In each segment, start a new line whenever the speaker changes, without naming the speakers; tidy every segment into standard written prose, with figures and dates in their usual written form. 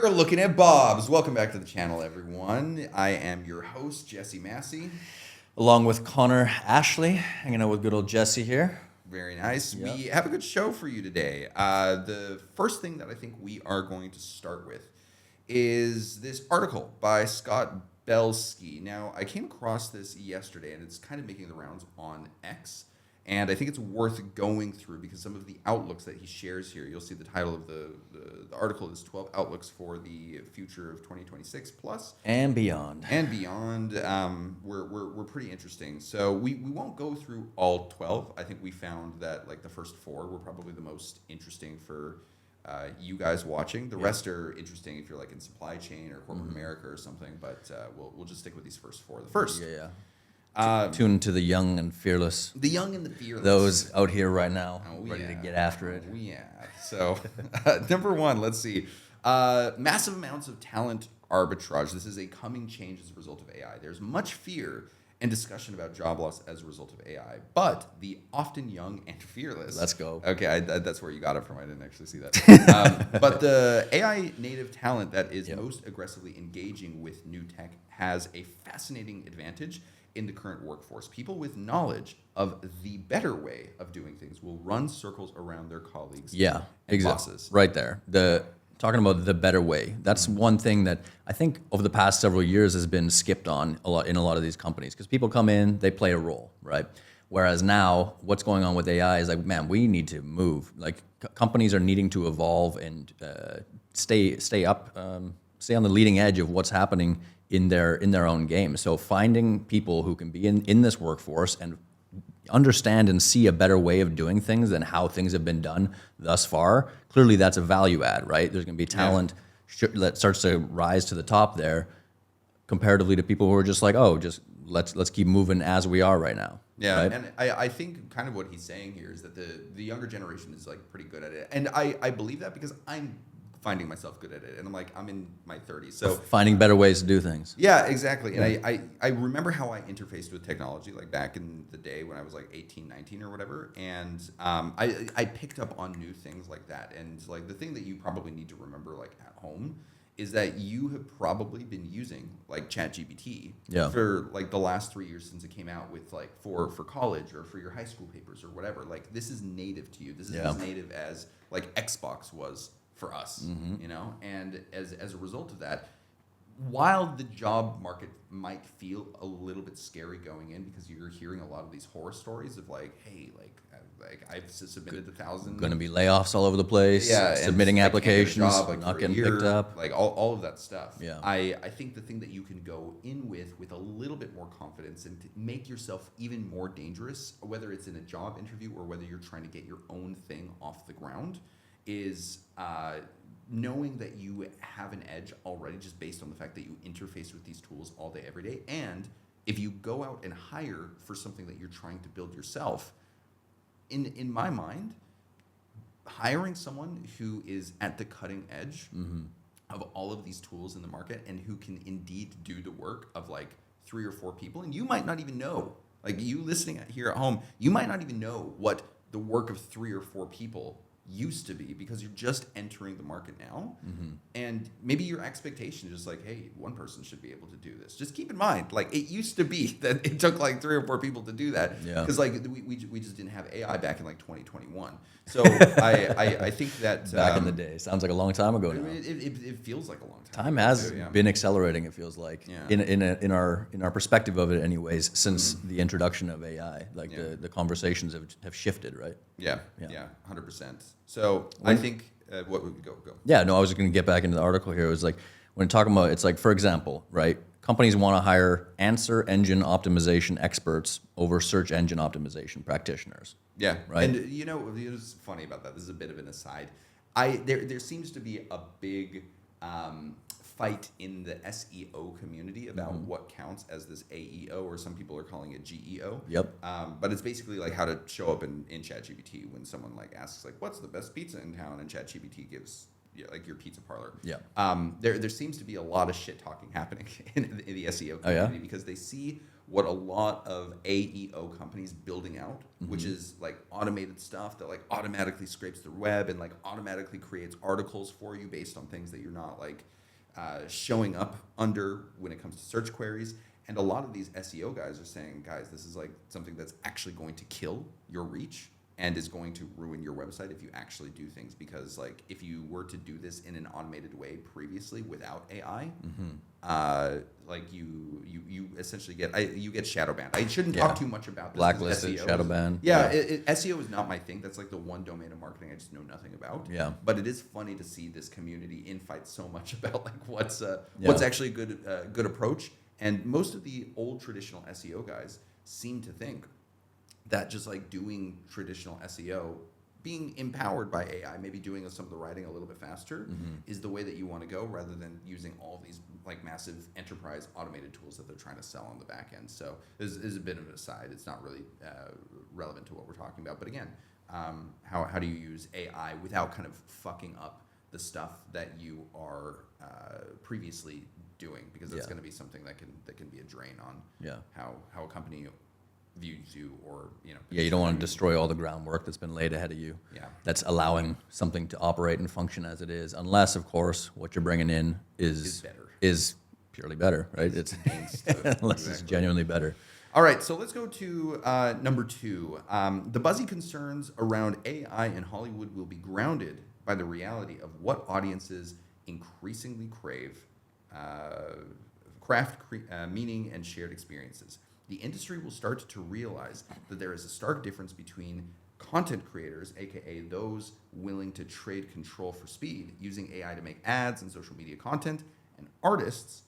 You're looking at Bob's. Welcome back to the channel, everyone. I am your host, Jesse Massey.
Along with Connor Ashley, hanging out with good old Jesse here.
Very nice.
Yep.
We have a good show for you today. The first thing that I think we are going to start with is this article by Scott Belsky. Now, I came across this yesterday, and it's kind of making the rounds on X. And I think it's worth going through because some of the outlooks that he shares here, you'll see the title of the article is 12 Outlooks for the Future of 2026 Plus.
And beyond.
And beyond, we're pretty interesting. So we won't go through all 12. I think we found that like the first 4 were probably the most interesting for you guys watching. The rest are interesting if you're like in supply chain or corporate America or something, but we'll just stick with these first 4. The first.
Tune to the young and fearless.
The young and the fearless.
Those out here right now,
Oh,
ready
yeah.
to get after it.
Oh, yeah. So, number 1, let's see. Massive amounts of talent arbitrage. This is a coming change as a result of AI. There's much fear and discussion about job loss as a result of AI, but the often young and fearless.
Let's go.
Okay, that's where you got it from. I didn't actually see that. But the AI native talent that is most aggressively engaging with new tech has a fascinating advantage in the current workforce. People with knowledge of the better way of doing things will run circles around their colleagues
Yeah,
and
exactly.
bosses.
Right there. Talking about the better way. That's one thing that I think over the past several years has been skipped on in a lot of these companies because people come in, they play a role, right? Whereas now, what's going on with AI is like, man, we need to move. Like companies are needing to evolve and stay on the leading edge of what's happening in their own game. So finding people who can be in this workforce and understand and see a better way of doing things than how things have been done thus far, clearly that's a value add, right? There's going to be talent that starts to rise to the top there comparatively to people who are just like, oh, just let's keep moving as we are right now.
Yeah,
right?
and I think kind of what he's saying here is that the younger generation is like pretty good at it. And I believe that because I'm finding myself good at it. And I'm in my 30s. So
finding better ways to do things.
yeah, exactly. And I remember how I interfaced with technology like back in the day when I was like 18, 19 or whatever. And I picked up on new things like that. And like the thing that you probably need to remember like at home is that you have probably been using like ChatGPT for like the last 3 years since it came out with like for college or for your high school papers or whatever. Like this is native to you. This is as native as like Xbox was for us, you know? And as a result of that, while the job market might feel a little bit scary going in because you're hearing a lot of these horror stories of like, hey, like I've submitted 1,000.
Going to be layoffs all over the place.
Yeah,
submitting
and I can't get a
applications,
job, like,
not
for a
getting
year,
picked up.
like all of that stuff.
Yeah.
I think the thing that you can go in with a little bit more confidence and to make yourself even more dangerous, whether it's in a job interview or whether you're trying to get your own thing off the ground, is knowing that you have an edge already just based on the fact that you interface with these tools all day, every day. And if you go out and hire for something that you're trying to build yourself, in my mind, hiring someone who is at the cutting edge of all of these tools in the market and who can indeed do the work of like 3 or 4 people, and you might not even know, like you listening here at home, you might not even know what the work of 3 or 4 people used to be because you're just entering the market now. And maybe your expectation is just like, hey, one person should be able to do this. Just keep in mind, like it used to be that it took like 3 or 4 people to do that because like we just didn't have AI back in like 2021. So I think that
Back in the day. Sounds like a long time ago now.
it feels like a long time.
Time
ago
has
too, yeah.
been accelerating, it feels like, in our perspective of it anyways, since the introduction of AI. Like the conversations have shifted, right?
Yeah, 100%. So I think what would go?
Yeah, no, I was just going to get back into the article here. It was like, when talking about, it's like, for example, right, companies want to hire answer engine optimization experts over search engine optimization practitioners.
Yeah,
right.
And you know, it's funny about that. This is a bit of an aside. There seems to be a big fight in the SEO community about what counts as this AEO, or some people are calling it GEO.
Yep.
But it's basically like how to show up in ChatGPT when someone like asks like, what's the best pizza in town, and ChatGPT gives like your pizza parlor.
Yeah.
There seems to be a lot of shit talking happening in the SEO
Oh, yeah?
community because they see what a lot of AEO companies building out, which is like automated stuff that like automatically scrapes the web and like automatically creates articles for you based on things that you're not like showing up under when it comes to search queries. And a lot of these SEO guys are saying, guys, this is like something that's actually going to kill your reach and is going to ruin your website if you actually do things. Because like if you were to do this in an automated way previously without AI, like you essentially you get shadow banned. I shouldn't talk too much about this.
Blacklisted, shadow banned.
Yeah, SEO is not my thing. That's like the one domain of marketing I just know nothing about.
Yeah.
But it is funny to see this community infight so much about like what's actually a good approach. And most of the old traditional SEO guys seem to think that just like doing traditional SEO, being empowered by AI, maybe doing some of the writing a little bit faster, is the way that you want to go, rather than using all these like massive enterprise automated tools that they're trying to sell on the back end. So this is a bit of an aside. It's not really relevant to what we're talking about. But again, how do you use AI without kind of fucking up the stuff that you are previously doing? Because that's going to be something that can be a drain on how a company views you, or
Yeah, you don't want to destroy all the groundwork that's been laid ahead of you.
Yeah.
That's allowing something to operate and function as it is, unless, of course, what you're bringing in is
better.
is purely better, right? It's unless it's genuinely better.
All right, so let's go to number 2. The buzzy concerns around AI in Hollywood will be grounded by the reality of what audiences increasingly crave: meaning and shared experiences. The industry will start to realize that there is a stark difference between content creators, aka those willing to trade control for speed, using AI to make ads and social media content, and artists,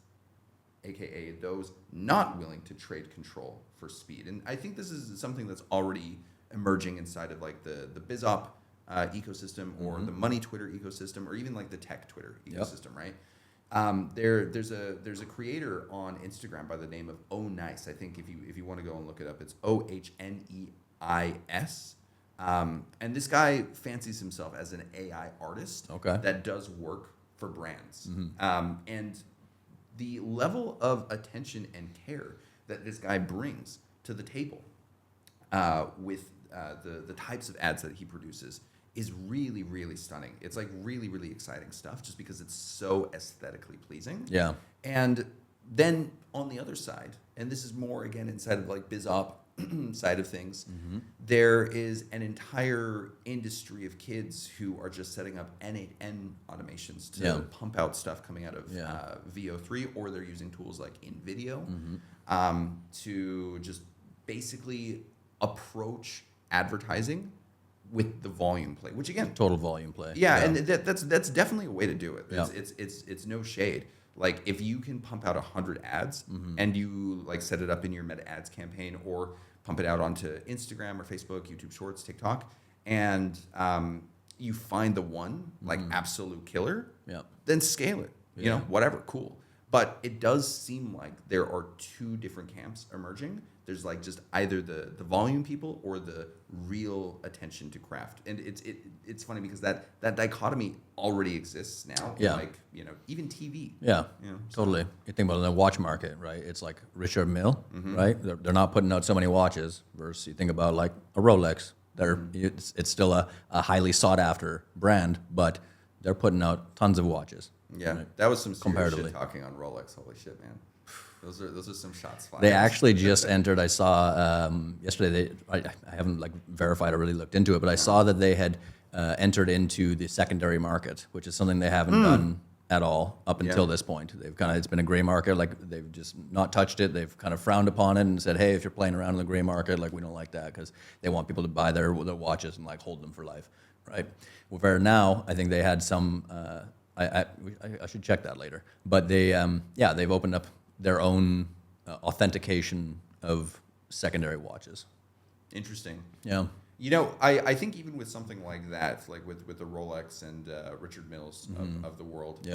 aka those not willing to trade control for speed. And I think this is something that's already emerging inside of like the BizOp ecosystem, or the money Twitter ecosystem, or even like the tech Twitter ecosystem, right? There's a creator on Instagram by the name of Oh Nice. I think if you want to go and look it up, it's OHNEIS. And this guy fancies himself as an AI artist that does work for brands. And the level of attention and care that this guy brings to the table with the types of ads that he produces is really, really stunning. It's like really, really exciting stuff, just because it's so aesthetically pleasing.
Yeah.
And then on the other side, and this is more again inside of like BizOp side of things, there is an entire industry of kids who are just setting up N8N automations to pump out stuff coming out of VO3, or they're using tools like InVideo to just basically approach advertising with the volume play, which again,
Total volume play.
and that's definitely a way to do it.
Yeah.
It's no shade. Like if you can pump out 100 ads and you like set it up in your Meta Ads campaign, or pump it out onto Instagram or Facebook, YouTube Shorts, TikTok, and you find the one like absolute killer, then scale it. You know, whatever, cool. But it does seem like there are two different camps emerging. There's like just either the volume people or the real attention to craft. And it's funny because that dichotomy already exists now.
Yeah.
Like, even TV.
Yeah,
So-
totally. You think about the watch market, right? It's like Richard Mille, right? They're not putting out so many watches. Versus you think about like a Rolex. It's still a highly sought after brand, but they're putting out tons of watches.
Yeah,
right?
that was some serious
Comparatively.
shit talking on Rolex. Holy shit, man. Those are some shots fired.
They actually just entered. I saw yesterday. I haven't like verified or really looked into it, but I saw that they had entered into the secondary market, which is something they haven't done at all up until this point. It's been a gray market. Like they've just not touched it. They've kind of frowned upon it and said, hey, if you're playing around in the gray market, like we don't like that, because they want people to buy their watches and like hold them for life, right? Where now I think they had some. I should check that later, but they've opened up their own authentication of secondary watches.
Interesting.
Yeah.
I think even with something like that, like with the Rolex and Richard Milles of the world,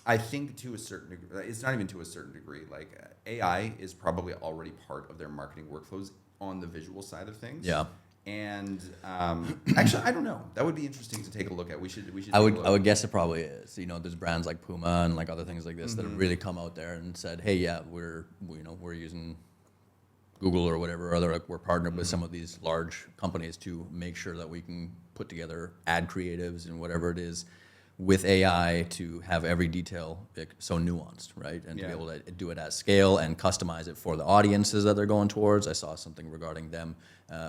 I think to a certain degree, it's not even to a certain degree, like AI is probably already part of their marketing workflows on the visual side of things.
Yeah.
And actually, I don't know. That would be interesting to take a look at. We should.
I
take a
would
look.
I would guess it probably is. You know, there's brands like Puma and like other things like this that have really come out there and said, hey, yeah, we're using Google or whatever, or like we're partnered with some of these large companies to make sure that we can put together ad creatives and whatever it is with AI to have every detail so nuanced, right? And to be
Yeah.
able to do it at scale and customize it for the audiences that they're going towards. I saw something regarding them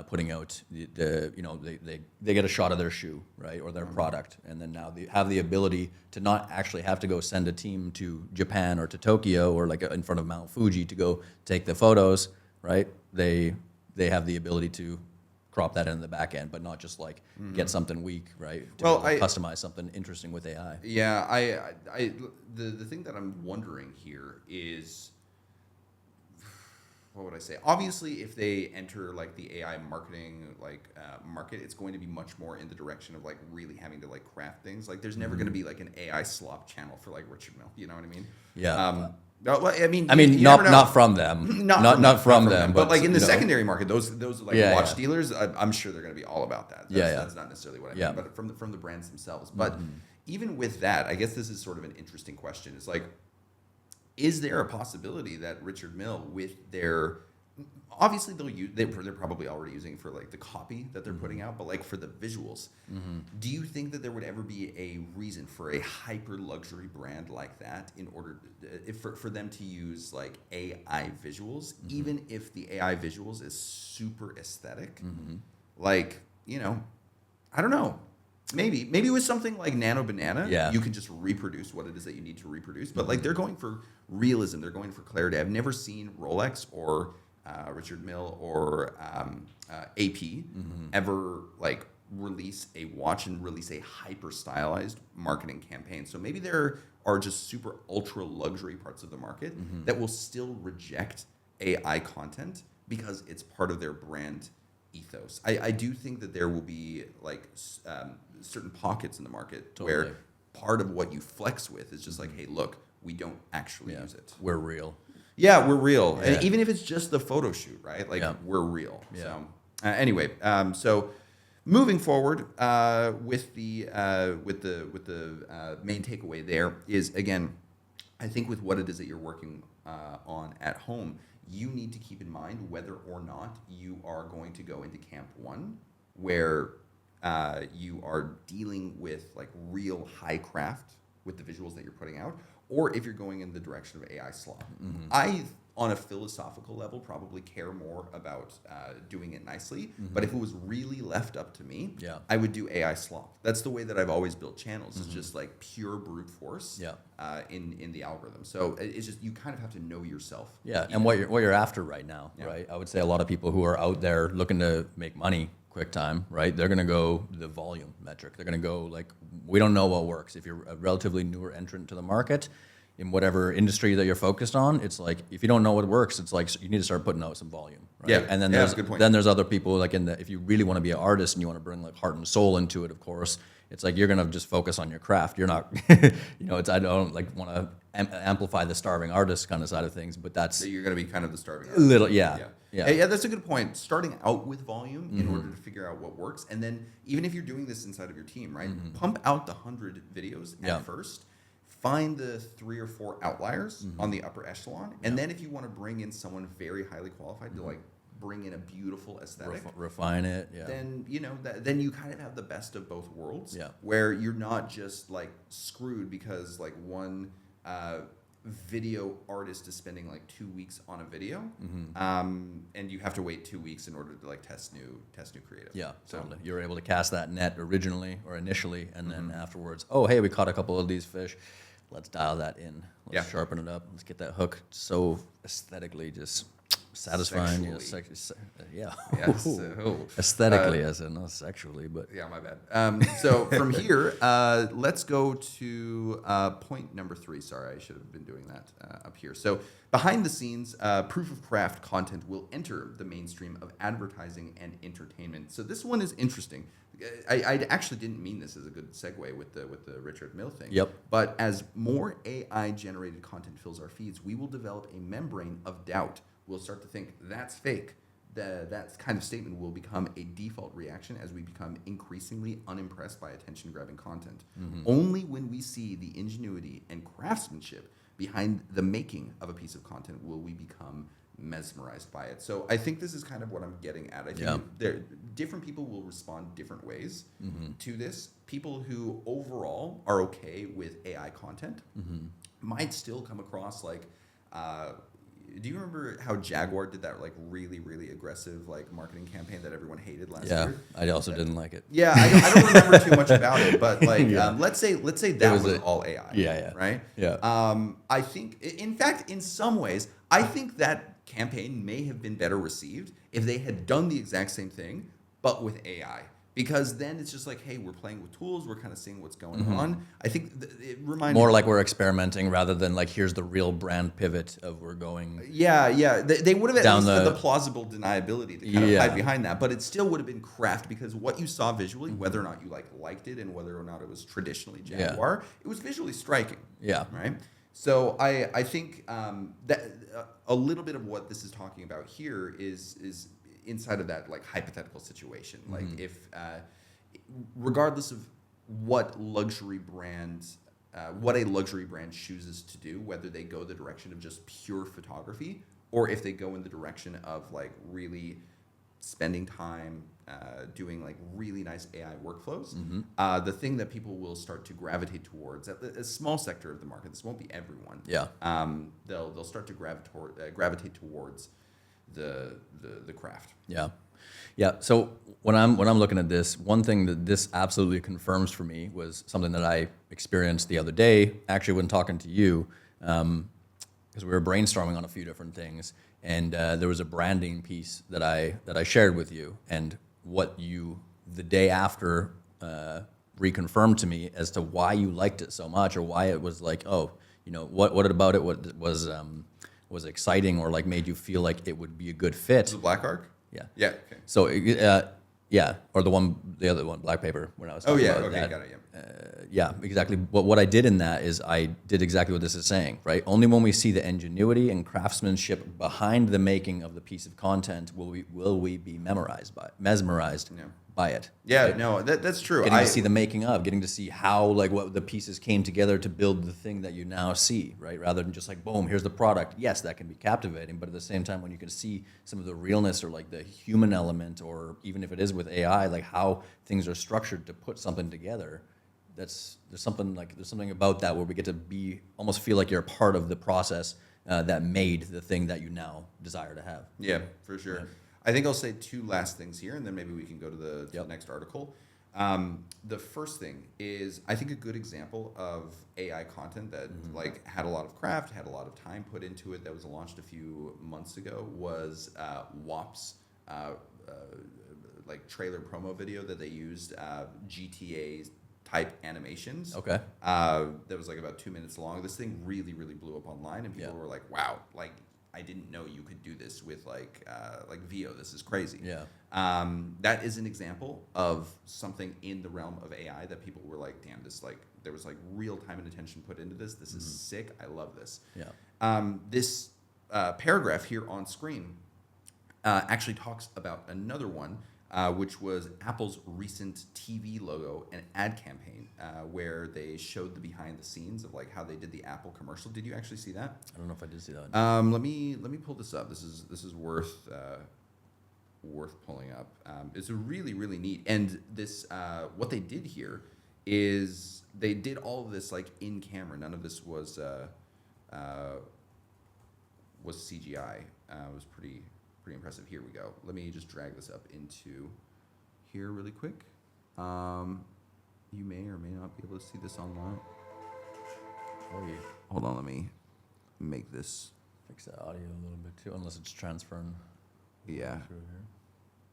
putting out they get a shot of their shoe, right, or their product, and then now they have the ability to not actually have to go send a team to Japan or to Tokyo or like in front of Mount Fuji to go take the photos, right? They have the ability to crop that in the back end, but not just like get something weak, right? To
Well,
be able to customize something interesting with AI.
Yeah, the thing that I'm wondering here is, what would I say? Obviously, if they enter like the AI marketing market, it's going to be much more in the direction of like really having to like craft things. Like, there's never going to be like an AI slop channel for like Richard Mille. You know what I mean?
Yeah.
No, well, I mean, you
not
never know.
not from them, not from them,
But like in the
you know.
secondary market, those like
Yeah,
watch
yeah.
dealers, I'm sure they're going to be all about that. That's not necessarily what I
Yeah.
mean, but from the brands themselves. But even with that, I guess this is sort of an interesting question. It's like, is there a possibility that Richard Mille, with their, obviously they're probably already using it for like the copy that they're putting out, but like for the visuals, do you think that there would ever be a reason for a hyper luxury brand like that in order for them to use like AI visuals, even if the AI visuals is super aesthetic? Like, I don't know. Maybe with something like Nano Banana,
Yeah.
you can just reproduce what it is that you need to reproduce. But like they're going for realism, they're going for clarity. I've never seen Rolex or Richard Mille or AP ever like release a watch and release a hyper stylized marketing campaign. So maybe there are just super ultra luxury parts of the market that will still reject AI content because it's part of their brand ethos. I do think that there will be like certain pockets in the market where
Totally.
part of what you flex with is just like, hey, look, we don't actually use it.
We're real.
Yeah, we're real,
Yeah.
and even if it's just the photo shoot, right? Like
Yeah.
we're real.
Yeah.
So anyway, so moving forward with the main takeaway there is, again, I think with what it is that you're working on at home, you need to keep in mind whether or not you are going to go into camp one, where you are dealing with like real high craft with the visuals that you're putting out, or if you're going in the direction of AI slop. I, on a philosophical level, probably care more about doing it nicely. But if it was really left up to me,
Yeah.
I would do AI slop. That's the way that I've always built channels. It's just like pure brute force
Yeah.
in the algorithm. So it's just, you kind of have to know yourself.
Yeah, and what you're after right now,
Yeah.
right? I would say a lot of people who are out there looking to make money quick time, right? They're gonna go the volume metric. They're gonna go like, we don't know what works. If you're a relatively newer entrant to the market, in whatever industry that you're focused on, it's like if you don't know what works, it's like you need to start putting out some volume, right?
Yeah,
And then
yeah,
there's
good point.
then there's other people like if you really want to be an artist and you want to bring like heart and soul into it, of course, it's like you're gonna just focus on your craft. You're not, I don't like want to amplify the starving artist kind of side of things, but that's
So you're going to be kind of the starving
a
artist.
little, yeah.
Yeah, that's a good point. Starting out with volume in order to figure out what works, and then even if you're doing this inside of your team, right? Pump out the 100 videos
Yeah.
at first. Find the 3 or 4 outliers on the upper echelon, and then if you want to bring in someone very highly qualified to like bring in a beautiful aesthetic,
Refine it, yeah.
then then you kind of have the best of both worlds.
Yeah.
Where you're not just like screwed because like one video artist is spending like 2 weeks on a video, and you have to wait 2 weeks in order to like test new creative.
Yeah,
So
totally. You were able to cast that net originally or initially, and then afterwards, oh, hey, we caught a couple of these fish. Let's dial that in. Let's
Yeah.
sharpen it up. Let's get that hook so aesthetically just satisfying. Yeah.
yeah, so,
Aesthetically, I said, not sexually, but
yeah, my bad. So from here, let's go to point number 3. Sorry, I should have been doing that up here. So behind the scenes, proof of craft content will enter the mainstream of advertising and entertainment. So this one is interesting. I actually didn't mean this as a good segue with the Richard Mille thing.
Yep.
But as more AI generated content fills our feeds, we will develop a membrane of doubt. We'll start to think that's fake. that kind of statement will become a default reaction as we become increasingly unimpressed by attention-grabbing content. Only when we see the ingenuity and craftsmanship behind the making of a piece of content will we become mesmerized by it. So I think this is kind of what I'm getting at. I think different people will respond different ways to this. People who overall are okay with AI content might still come across like do you remember how Jaguar did that like really, really aggressive like marketing campaign that everyone hated last year?
I also didn't like it.
Yeah, I don't remember too much about it, but like let's say that was all AI. Right?
Yeah.
I think, in fact, in some ways, I think that campaign may have been better received if they had done the exact same thing, but with AI. Because then it's just like, hey, we're playing with tools, we're kind of seeing what's going on. I think it reminded
More like we're experimenting rather than like here's the real brand pivot of we're going.
Yeah. They would have at
Down
least had
the-
the plausible deniability to kind of hide behind that, but it still would have been craft because what you saw visually, whether or not you liked it and whether or not it was traditionally Jaguar, it was visually striking.
Yeah.
Right. So I think that a little bit of what this is talking about here is inside of that like hypothetical situation. Like if regardless of what luxury brand what a luxury brand chooses to do, whether they go the direction of just pure photography or if they go in the direction of like really spending time doing like really nice AI workflows, the thing that people will start to gravitate towards, a small sector of the market, this won't be everyone, they'll start to gravitate towards the craft.
Yeah. So when I'm looking at this, one thing that this absolutely confirms for me was something that I experienced the other day, actually when talking to you, because we were brainstorming on a few different things, and there was a branding piece that I shared with you, and what you the day after reconfirmed to me as to why you liked it so much, or why it was like, oh, what about it was exciting or like made you feel like it would be a good fit.
The Black Arc?
Yeah.
Yeah. Okay.
So, or the other one, Black Paper, when I was talking about that.
Got it,
Yeah, exactly. But what I did in that is I did exactly what this is saying, right? Only when we see the ingenuity and craftsmanship behind the making of the piece of content will we be mesmerized by it.
Yeah,
right?
no, that's true.
Getting to see the making of, getting to see how like what the pieces came together to build the thing that you now see, right? Rather than just like, boom, here's the product. Yes, that can be captivating, but at the same time, when you can see some of the realness or like the human element, or even if it is with AI, like how things are structured to put something together, there's something about that where we get to almost feel like you're a part of the process that made the thing that you now desire to have.
Yeah, for sure. Yeah. I think I'll say two last things here, and then maybe we can go to the next article. The first thing is, I think a good example of AI content that like had a lot of craft, had a lot of time put into it, that was launched a few months ago was WAP's like trailer promo video that they used GTA type animations.
Okay.
That was like about 2 minutes long. This thing really, really blew up online, and people were like, "Wow! Like, I didn't know you could do this with like VO. This is crazy."
Yeah.
That is an example of something in the realm of AI that people were like, "Damn, this like there was like real time and attention put into this. This is sick. I love this."
Yeah.
This paragraph here on screen actually talks about another one. Which was Apple's recent TV logo and ad campaign, where they showed the behind the scenes of like how they did the Apple commercial. Did you actually see that?
I don't know if I did see that.
Let me pull this up. This is worth pulling up. It's a really, really neat. And this what they did here is they did all of this like in camera. None of this was CGI. It was pretty impressive. Here we go. Let me just drag this up into here really quick. You may or may not be able to see this online.
Oh, yeah.
Hold on, let me make this.
Fix the audio a little bit too, unless it's transferring.
Yeah.
Through here.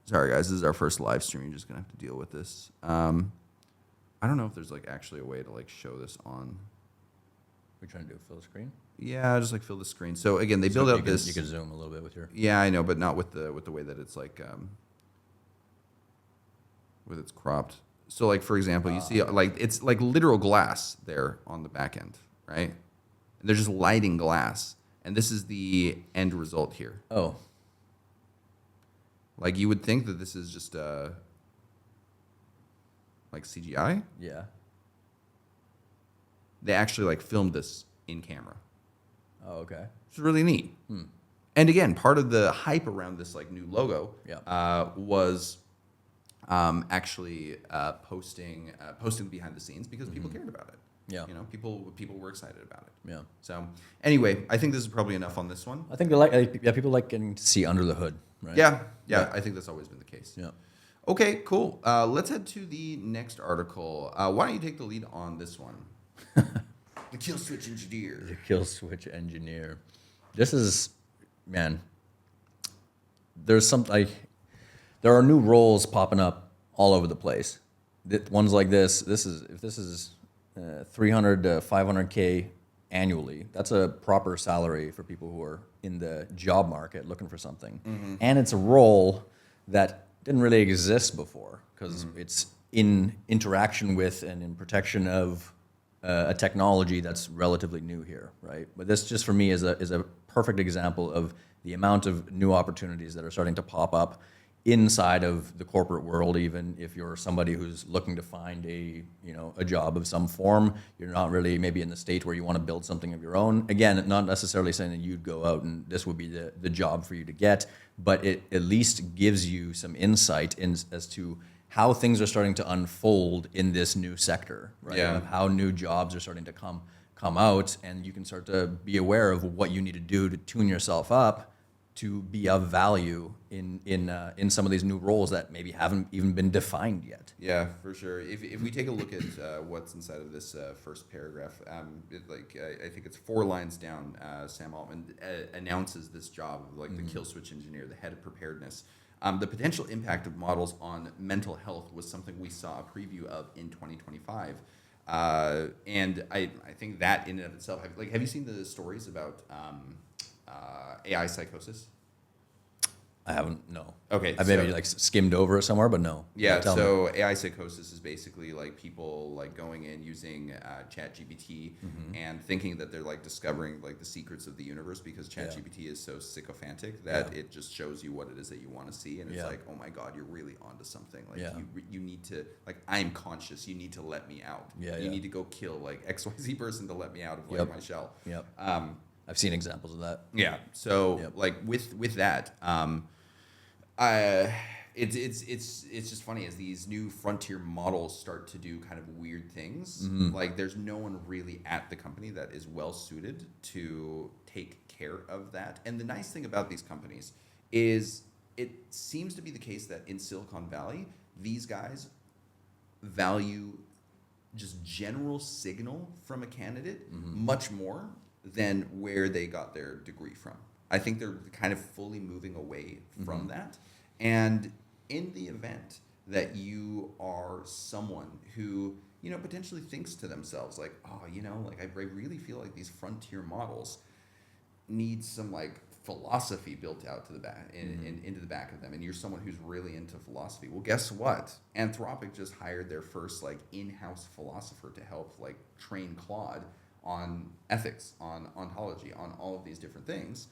Sorry guys, this is our first live stream. You're just gonna have to deal with this. I don't know if there's like actually a way to like show this on.
We're trying to do full screen.
Yeah, just like fill the screen. So again, they build up this.
You can zoom a little bit with your.
Yeah, I know, but not with the way that it's like with it's cropped. So like for example, you see like it's like literal glass there on the back end, right? And they're just lighting glass, and this is the end result here.
Oh.
Like you would think that this is just like CGI.
Yeah.
They actually like filmed this in camera.
Oh, okay.
It's really neat. And again, part of the hype around this like new logo was actually posting behind the scenes because people cared about it.
Yeah.
You know, people were excited about it.
Yeah.
So anyway, I think this is probably enough on this one.
I think they like yeah, people like getting to see under the hood, right?
Yeah. I think that's always been the case.
Yeah.
Okay, cool. Let's head to the next article. Why don't you take the lead on this one? The kill switch
The
engineer.
kill switch engineer. This is, man. There's some like, there are new roles popping up all over the place. Ones like this. This is 300 to 500K annually. That's a proper salary for people who are in the job market looking for something. And it's a role that didn't really exist before because it's in interaction with and in protection of a technology that's relatively new here, right? But this just for me is a perfect example of the amount of new opportunities that are starting to pop up inside of the corporate world. Even if you're somebody who's looking to find a job of some form, you're not really maybe in the state where you want to build something of your own. Again, not necessarily saying that you'd go out and this would be the job for you to get, but it at least gives you some insight as to how things are starting to unfold in this new sector, right?
Yeah.
Of how new jobs are starting to come out, and you can start to be aware of what you need to do to tune yourself up to be of value in some of these new roles that maybe haven't even been defined yet.
Yeah, for sure. If we take a look at what's inside of this first paragraph, I think it's 4 lines down. Sam Altman announces this job of like the kill switch engineer, the head of preparedness. The potential impact of models on mental health was something we saw a preview of in 2025. And I think that in and of itself, have you seen the stories about AI psychosis?
I haven't, no.
Okay,
I've maybe
so-
like skimmed over it somewhere, but no.
Yeah,
Tell me.
so AI psychosis is basically like people like going in using ChatGPT and thinking that they're like discovering like the secrets of the universe because ChatGPT is so sycophantic that it just shows you what it is that you want to see, and it's like, oh my god, you're really onto something. Like you need to, like, I'm conscious. You need to let me out. You need to go kill like XYZ person to let me out of like my shell.
Yep. I've seen examples of that.
Yeah. So like with that, it's just funny as these new frontier models start to do kind of weird things. Like there's no one really at the company that is well suited to take care of that. And the nice thing about these companies is it seems to be the case that in Silicon Valley, these guys value just general signal from a candidate much more than where they got their degree from. I think they're kind of fully moving away from that. And in the event that you are someone who, potentially thinks to themselves like, oh, like I really feel like these frontier models need some like philosophy built out to the back into the back of them, and you're someone who's really into philosophy. Well, guess what? Anthropic just hired their first like in-house philosopher to help like train Claude on ethics, on ontology, on all of these different things,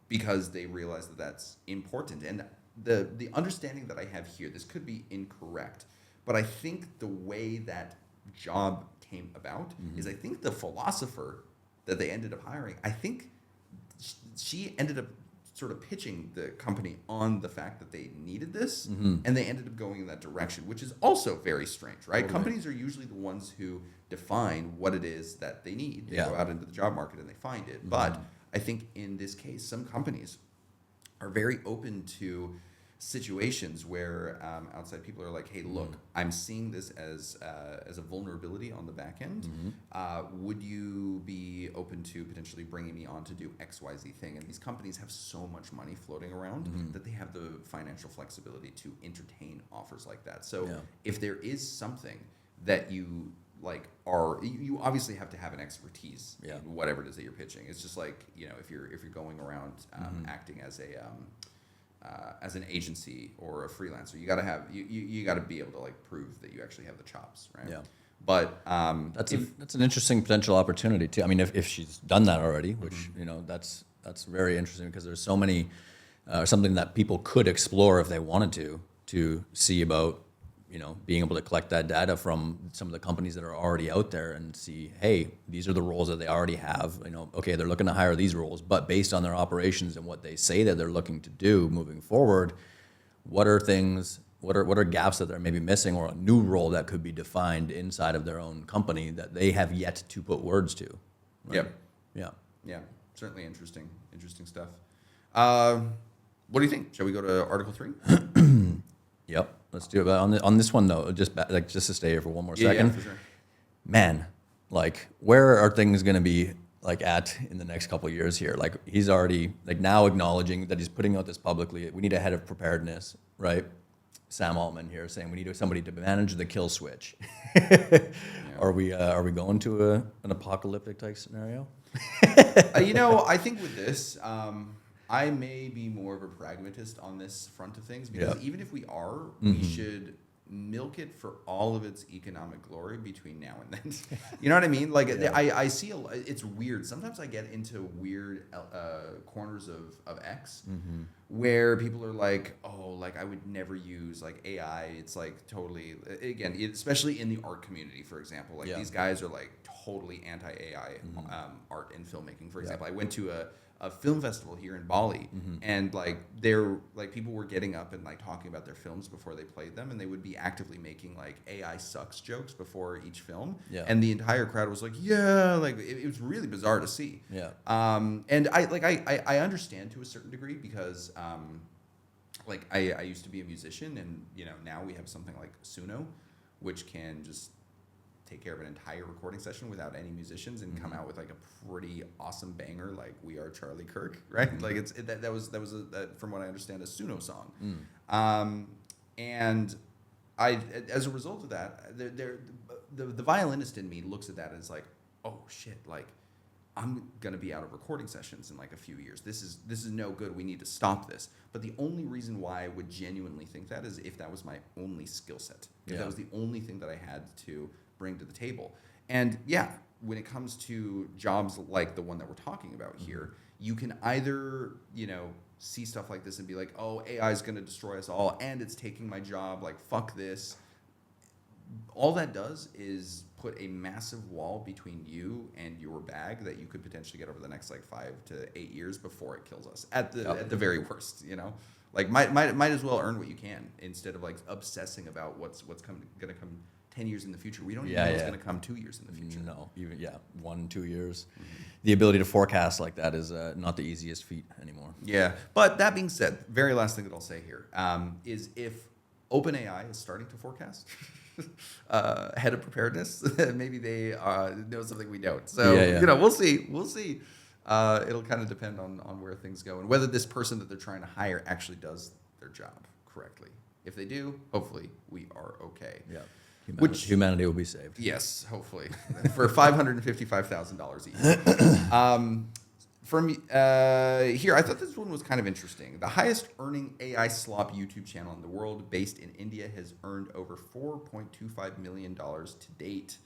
because they realize that that's important. And the understanding that I have here, this could be incorrect, but I think the way that job came about is I think the philosopher that they ended up hiring, I think she ended up sort of pitching the company on the fact that they needed this, and they ended up going in that direction, which is also very strange, right? Companies are usually the ones who define what it is that they need. They go out into the job market and they find it. But I think in this case, some companies are very open to situations where outside people are like, hey, look, I'm seeing this as a vulnerability on the back end. Would you be open to potentially bringing me on to do XYZ thing? And these companies have so much money floating around that they have the financial flexibility to entertain offers like that. So if there is something that you like you obviously have to have an expertise in whatever it is that you're pitching. It's just like, if you're going around acting as an agency or a freelancer, you got to have you got to be able to like prove that you actually have the chops, right?
Yeah.
But
that's an interesting potential opportunity too. I mean, if she's done that already, which that's very interesting because there's so many something that people could explore if they wanted to see about, being able to collect that data from some of the companies that are already out there and see, hey, these are the roles that they already have. Okay, they're looking to hire these roles, but based on their operations and what they say that they're looking to do moving forward, what are things, what are gaps that they're maybe missing, or a new role that could be defined inside of their own company that they have yet to put words to. Right?
Yep.
Yeah.
Yeah. Certainly interesting stuff. What do you think? Shall we go to Article 3?
Yep. Let's do it. But on this one though, just to stay here for one more
Yeah,
second.
for sure.
Man, like where are things going to be like at in the next couple of years here? Like he's already like now acknowledging that he's putting out this publicly. We need a head of preparedness, right? Sam Altman here saying we need somebody to manage the kill switch. Are we going to an apocalyptic type scenario?
I think with this, I may be more of a pragmatist on this front of things because
Yeah.
even if we are, we should milk it for all of its economic glory between now and then. You know what I mean? Like I see it's weird. Sometimes I get into weird corners of X where people are like, oh, like I would never use like AI. It's like totally, again, especially in the art community, for example, like
Yeah.
these guys are like totally anti-AI art and filmmaking. For example, I went to a film festival here in Bali, and like people were getting up and like talking about their films before they played them, and they would be actively making like AI sucks jokes before each film,
Yeah.
and the entire crowd was like, yeah, like it was really bizarre to see.
Yeah.
And I understand to a certain degree because like I used to be a musician, and now we have something like Suno, which can just take care of an entire recording session without any musicians and come out with like a pretty awesome banger like We Are Charlie Kirk, right? Like that was from what I understand a Suno song. And I, as a result of that, the violinist in me looks at that as like, oh shit, like I'm gonna be out of recording sessions in like a few years. This is no good. We need to stop this. But the only reason why I would genuinely think that is if that was my only skill set. If
Yeah.
that was the only thing that I had to bring to the table. And yeah, when it comes to jobs like the one that we're talking about here, you can either, see stuff like this and be like, oh, AI is going to destroy us all and it's taking my job, like fuck this. All that does is put a massive wall between you and your bag that you could potentially get over the next like 5 to 8 years before it kills us at the very worst, like might as well earn what you can instead of like obsessing about what's going to come 10 years in the future. We don't even know what's going to come 2 years in the future.
No, even 1-2 years. The ability to forecast like that is not the easiest feat anymore.
Yeah, but that being said, very last thing that I'll say here is if OpenAI is starting to forecast head of preparedness, maybe they know something we don't. So we'll see. It'll kind of depend on where things go and whether this person that they're trying to hire actually does their job correctly. If they do, hopefully we are okay.
Yeah.
Humanity
will be saved.
Yes, hopefully for $555,000 each. From here, I thought this one was kind of interesting. The highest earning AI slop YouTube channel in the world, based in India, has earned over $4.25 million to date.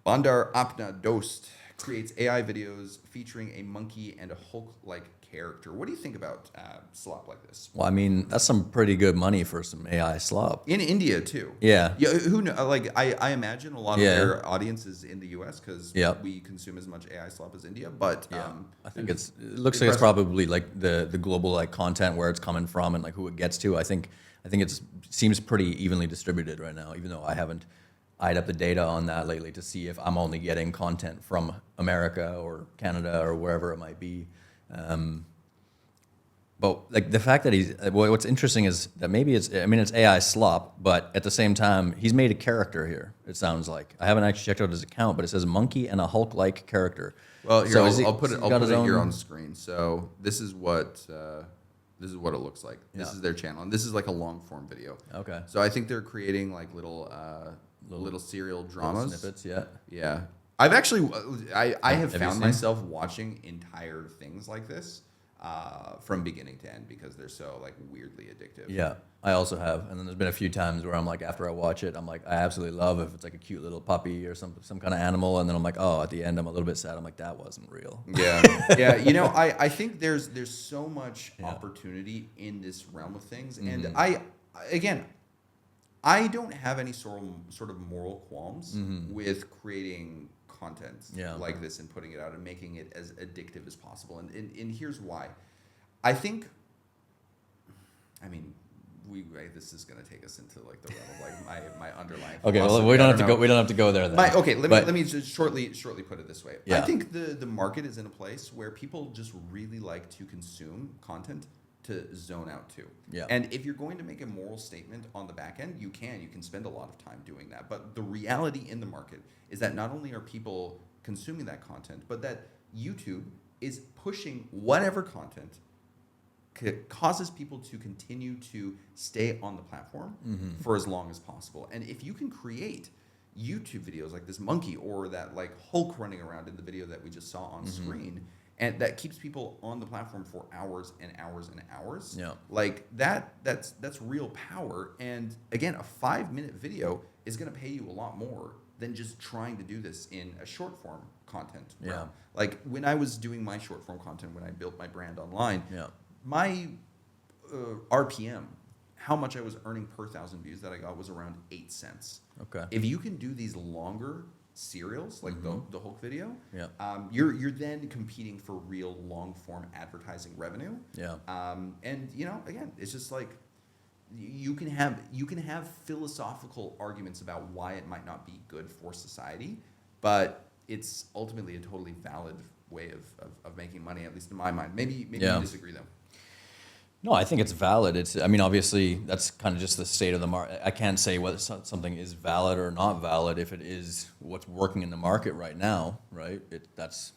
Bandar Apna Dost creates AI videos featuring a monkey and a Hulk-like character. What do you think about slop like this?
Well, I mean, that's some pretty good money for some AI slop.
In India too.
Yeah.
Yeah. Who know? Like I imagine a lot of their audience is in the U.S. because we consume as much AI slop as India. But
I think it looks like it's probably like the global like content where it's coming from and like who it gets to. I think it seems pretty evenly distributed right now, even though I haven't eyed up the data on that lately to see if I'm only getting content from America or Canada or wherever it might be. But like the fact that what's interesting is that maybe it's AI slop, but at the same time, he's made a character here, it sounds like. I haven't actually checked out his account, but it says monkey and a Hulk-like character.
Well, here,
So
I'll put it here on screen. So this is what it looks like. This is their channel, and this is like a long form video.
Okay.
So I think they're creating like little serial dramas.
Snippets, yeah.
Yeah. I've actually I have
you
found
seen?
myself watching entire things like this. from beginning to end because they're so like weirdly addictive.
Yeah, I also have, and then there's been a few times where I'm like, after I watch it, I'm like, I absolutely love if it's like a cute little puppy or some kind of animal, and then I'm like, oh, at the end, I'm a little bit sad. I'm like, that wasn't real.
Yeah, yeah. You know, I think there's so much opportunity in this realm of things, and I don't have any sort of moral qualms with creating content like this and putting it out and making it as addictive as possible. And here's why. I think, I mean, this is going to take us into like the realm of like my underlying.
Okay, well,
philosophy.
we don't have to go. We don't have to go there then.
Let me just shortly put it this way.
Yeah.
I think the market is in a place where people just really like to consume content to zone out to.
Yeah.
And if you're going to make a moral statement on the back end, you can spend a lot of time doing that. But the reality in the market is that not only are people consuming that content, but that YouTube is pushing whatever content causes people to continue to stay on the platform for as long as possible. And if you can create YouTube videos like this monkey or that like Hulk running around in the video that we just saw on screen, and that keeps people on the platform for hours and hours and hours, like that's real power. And again, a 5-minute video is going to pay you a lot more than just trying to do this in a short form content realm. Like when I was doing my short form content, when I built my brand online, my RPM, how much I was earning per 1,000 views that I got was around 8 cents.
Okay.
If you can do these longer serials like the Hulk video, you're then competing for real long form advertising revenue. And you know, again, it's just like you can have philosophical arguments about why it might not be good for society, but it's ultimately a totally valid way of making money, at least in my mind. Maybe you disagree though.
No, I think it's valid. I mean, obviously, that's kind of just the state of the market. I can't say whether something is valid or not valid if it is what's working in the market right now, right? That's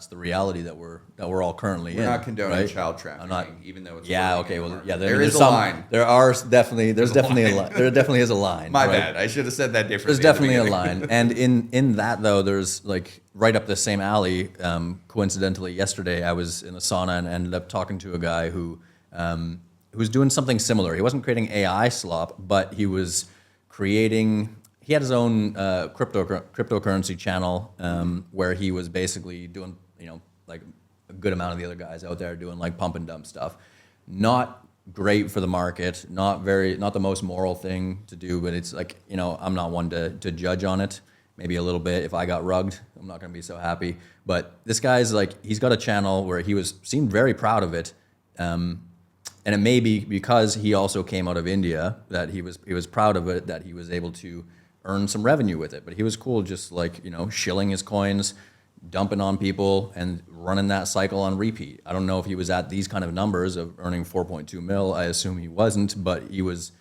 the reality that we're all currently in.
We're not condoning
right?
child trafficking, even though it's
okay. Well, yeah,
there is a line.
There's definitely a line. There definitely is a line.
My
right?
bad. I should have said that differently.
There's definitely a line, and in that though, there's like right up the same alley. Coincidentally, yesterday I was in a sauna and ended up talking to a guy who was doing something similar. He wasn't creating AI slop, but he was creating. He had his own cryptocurrency channel where he was basically doing, like a good amount of the other guys out there doing like pump and dump stuff. Not great for the market, not the most moral thing to do, but it's like, I'm not one to judge on it. Maybe a little bit. If I got rugged, I'm not going to be so happy. But this guy's like, he's got a channel where he seemed very proud of it. And it may be because he also came out of India that he was proud of it, that he was able to earn some revenue with it. But he was cool just like, shilling his coins, dumping on people and running that cycle on repeat. I don't know if he was at these kind of numbers of earning 4.2 mil. I assume he wasn't, but he was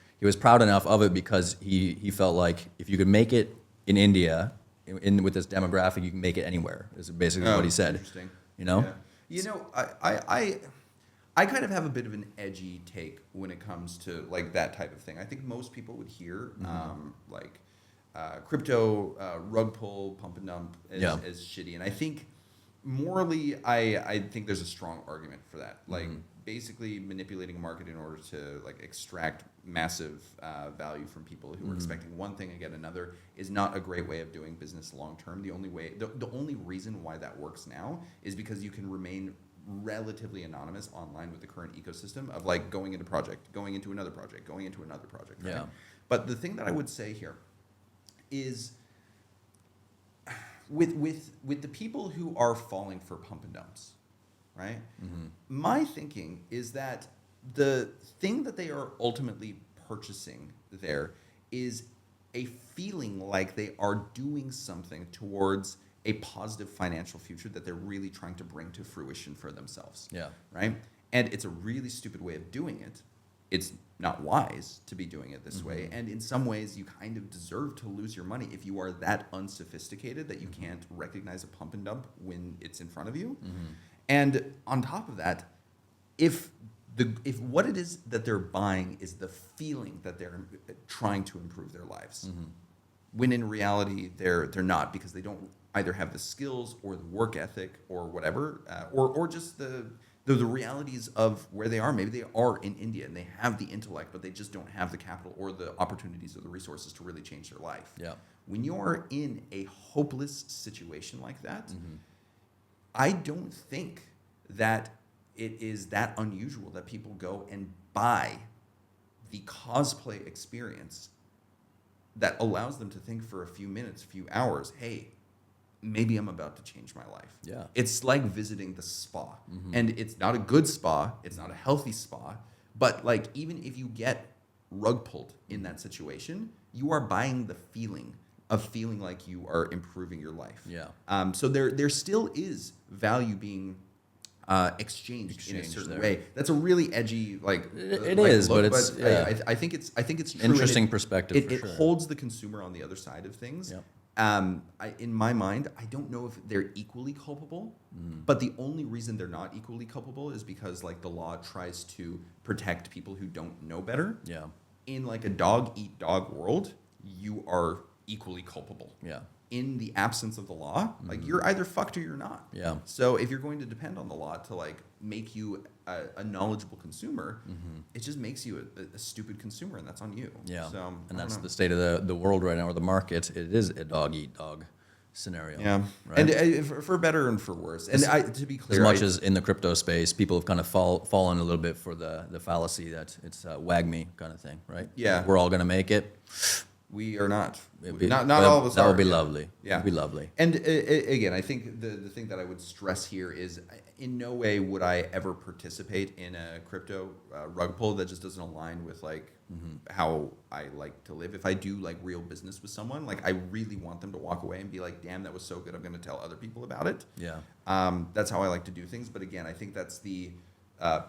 proud enough of it because he felt like if you could make it in India with this demographic, you can make it anywhere, is basically what he said.
Interesting.
Yeah.
I kind of have a bit of an edgy take when it comes to like that type of thing. I think most people would hear crypto, rug pull, pump and dump as shitty. And I think morally, I think there's a strong argument for that. Like basically manipulating a market in order to like extract massive value from people who are expecting one thing and get another is not a great way of doing business long term. The only reason why that works now is because you can remain relatively anonymous online with the current ecosystem of like going into project, going into another project, going into another project. Right? But the thing that I would say here is with the people who are falling for pump and dumps, right? My thinking is that the thing that they are ultimately purchasing there is a feeling like they are doing something towards a positive financial future that they're really trying to bring to fruition for themselves. Right? And it's a really stupid way of doing it. It's not wise to be doing it this way. And in some ways, you kind of deserve to lose your money if you are that unsophisticated that you can't recognize a pump and dump when it's in front of you. And on top of that, if what it is that they're buying is the feeling that they're trying to improve their lives, when in reality they're not, because they don't either have the skills or the work ethic or whatever, or just the the realities of where they are. Maybe they are in India and they have the intellect, but they just don't have the capital or the opportunities or the resources to really change their life.
Yeah.
When you're in a hopeless situation like that, I don't think that it is that unusual that people go and buy the cosplay experience that allows them to think for a few minutes, few hours, hey, maybe I'm about to change my life.
Yeah.
It's like visiting the spa. And it's not a good spa, it's not a healthy spa, but like even if you get rug pulled in that situation, you are buying the feeling of feeling like you are improving your life.
Yeah.
So there still is value being exchanged in a certain
there.
way. That's a really edgy
It is, but it's
I think it's true.
Interesting
and
perspective
It,
for
it
sure.
holds the consumer on the other side of things.
Yep.
In my mind, I don't know if they're equally culpable, but the only reason they're not equally culpable is because like the law tries to protect people who don't know better.
Yeah.
In like a dog eat dog world, you are equally culpable.
Yeah.
In the absence of the law, like you're either fucked or you're not.
Yeah.
So if you're going to depend on the law to like make you a knowledgeable consumer, it just makes you a stupid consumer, and that's on you.
Yeah.
So, I
And
don't
that's
know.
the state of the world right now, or the market. It is a dog eat dog scenario.
Yeah.
Right?
And for better and for worse. And to be
as
clear,
much as in the crypto space, people have kind of fallen a little bit for the fallacy that it's wag me kind of thing, right?
Yeah.
We're all going to make it.
we are not.
It'd be-
Not
that-
all of us
That
are.
would be
Yeah.
lovely.
Yeah.
It'd be lovely.
And again, I think the thing that I would stress here is in no way would I ever participate in a crypto rug pull that just doesn't align with like how I like to live. If I do like real business with someone, like I really want them to walk away and be like, damn, that was so good. I'm going to tell other people about it.
Yeah.
That's how I like to do things. But again, I think that's the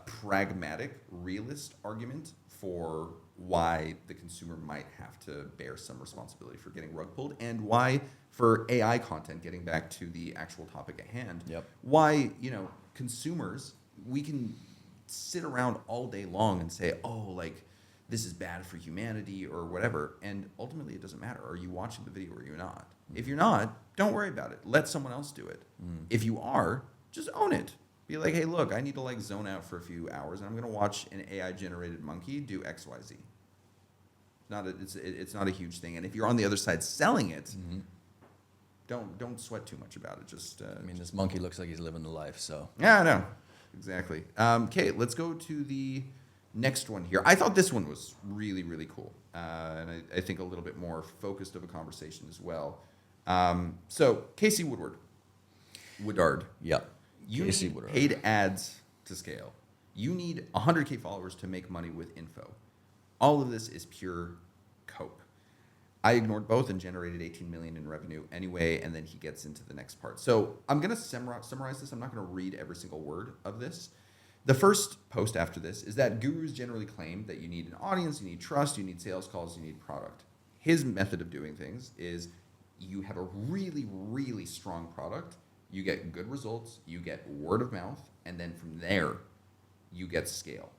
pragmatic, realist argument for why the consumer might have to bear some responsibility for getting rug pulled, and why for AI content, getting back to the actual topic at hand,
Yep.
why, consumers, we can sit around all day long and say, oh, like, this is bad for humanity or whatever, and ultimately it doesn't matter. Are you watching the video or are you not? If you're not, don't worry about it. Let someone else do it. If you are, just own it. Be like, hey, look, I need to like zone out for a few hours, and I'm gonna watch an AI generated monkey do X, Y, Z. It's not a huge thing, and if you're on the other side selling it, don't sweat too much about it. Just
I mean, this monkey looks like he's living the life. So
yeah, I know, exactly. Okay, let's go to the next one here. I thought this one was really, really cool, and I think a little bit more focused of a conversation as well. So Casey Woodard.
yeah.
You
Casey
need
Woodard.
paid ads to scale. You need 100K followers to make money with info. All of this is pure cope. I ignored both and generated 18 million in revenue anyway, and then he gets into the next part. So I'm going to summarize this. I'm not going to read every single word of this. The first post after this is that gurus generally claim that you need an audience, you need trust, you need sales calls, you need product. His method of doing things is you have a really, really strong product, you get good results, you get word of mouth, and then from there, you get scale.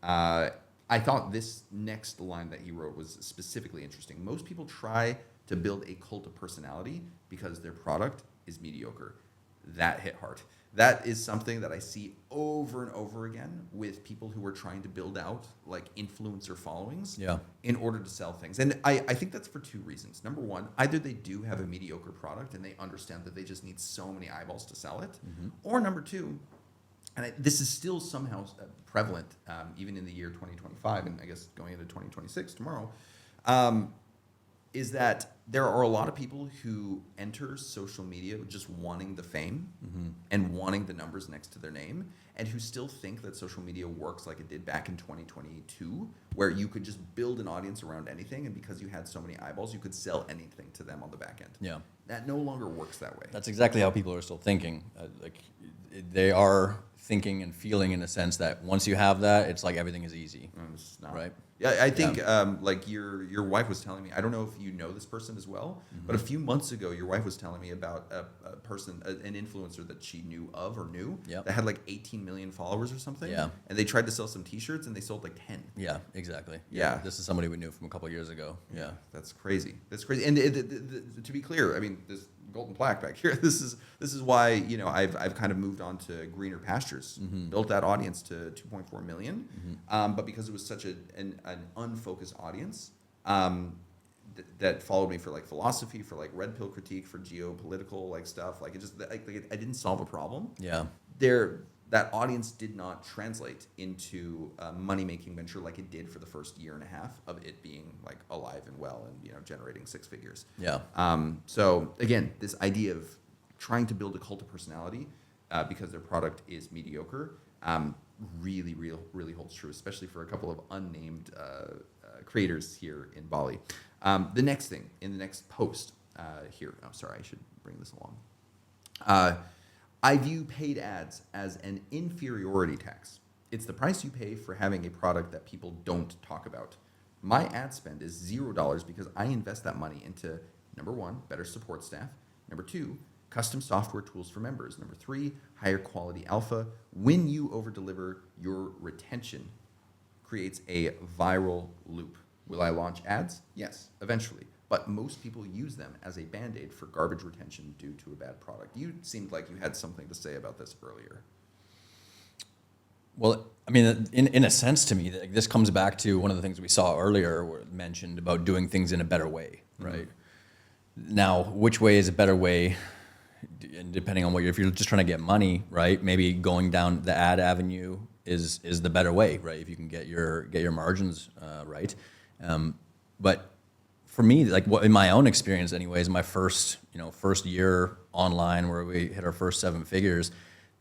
I thought this next line that he wrote was specifically interesting. Most people try to build a cult of personality because their product is mediocre. That hit hard. That is something that I see over and over again with people who are trying to build out like influencer followings
Yeah.
in order to sell things. And I think that's for two reasons. Number one, either they do have a mediocre product and they understand that they just need so many eyeballs to sell it. Or number two, and this is still somehow prevalent even in the year 2025, and I guess going into 2026 tomorrow, is that there are a lot of people who enter social media just wanting the fame and wanting the numbers next to their name, and who still think that social media works like it did back in 2022, where you could just build an audience around anything, and because you had so many eyeballs, you could sell anything to them on the back end.
Yeah.
That no longer works that way.
That's exactly how people are still thinking. They are thinking and feeling in a sense that once you have that, it's like everything is easy.
It's not.
Right.
Yeah, I think like your wife was telling me. I don't know if you know this person as well, but a few months ago, your wife was telling me about a person, an influencer that she knew of or knew
Yep.
that had like 18 million followers or something.
Yeah.
And they tried to sell some T-shirts and they sold like 10.
Yeah, exactly.
Yeah.
This is somebody we knew from a couple of years ago. Yeah.
That's crazy. That's crazy. And to be clear, I mean, this golden plaque back here. This is why, you know, I've kind of moved on to greener pastures, built that audience to 2.4 million, but because it was such an unfocused audience, that followed me for like philosophy, for like red pill critique, for geopolitical like stuff, like it just like I didn't solve a problem.
Yeah.
That audience did not translate into a money-making venture like it did for the first year and a half of it being like alive and well and, you know, generating six figures.
Yeah.
So again, this idea of trying to build a cult of personality because their product is mediocre really holds true, especially for a couple of unnamed creators here in Bali. The next thing in the next post here, I'm sorry, I should bring this along. I view paid ads as an inferiority tax. It's the price you pay for having a product that people don't talk about. My ad spend is $0 because I invest that money into, number one, better support staff. Number two, custom software tools for members. Number three, higher quality alpha. When you over-deliver, your retention creates a viral loop. Will I launch ads? Yes, eventually. But most people use them as a Band-Aid for garbage retention due to a bad product. You seemed like you had something to say about this earlier.
Well, I mean, in a sense to me, this comes back to one of the things we saw earlier mentioned about doing things in a better way, right? Now, which way is a better way? And depending on if you're just trying to get money, right? Maybe going down the ad avenue is the better way, right? If you can get your margins right. But for me, like in my own experience anyways, my first year online where we hit our first 7 figures,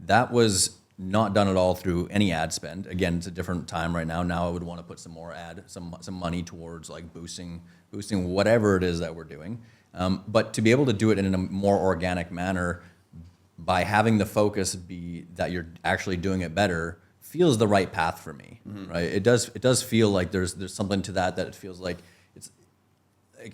that was not done at all through any ad spend. Again, it's a different time right now. Now I would want to put some more some money towards like boosting whatever it is that we're doing. But to be able to do it in a more organic manner by having the focus be that you're actually doing it better feels the right path for me, right? It does feel like there's something to that it feels like it's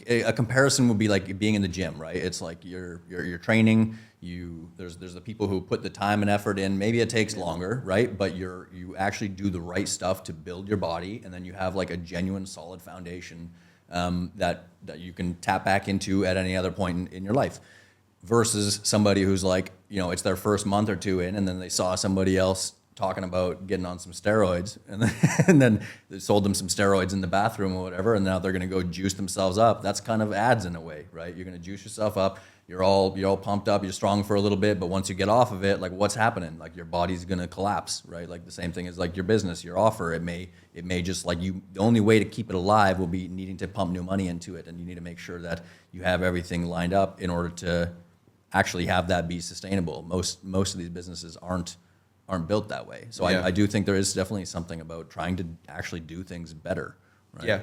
a comparison would be like being in the gym, right? It's like you're training. There's the people who put the time and effort in. Maybe it takes longer, right? But you actually do the right stuff to build your body, and then you have like a genuine, solid foundation that you can tap back into at any other point in your life. Versus somebody who's like, it's their first month or two in, and then they saw somebody else talking about getting on some steroids, and then they sold them some steroids in the bathroom or whatever, and now they're going to go juice themselves up. That's kind of ads in a way, right? You're going to juice yourself up. You're all pumped up. You're strong for a little bit, but once you get off of it, like what's happening? Like your body's going to collapse, right? Like the same thing as like your business, your offer. It may just like the only way to keep it alive will be needing to pump new money into it, and you need to make sure that you have everything lined up in order to actually have that be sustainable. Most of these businesses aren't built that way. So yeah. I do think there is definitely something about trying to actually do things better. Right?
Yeah.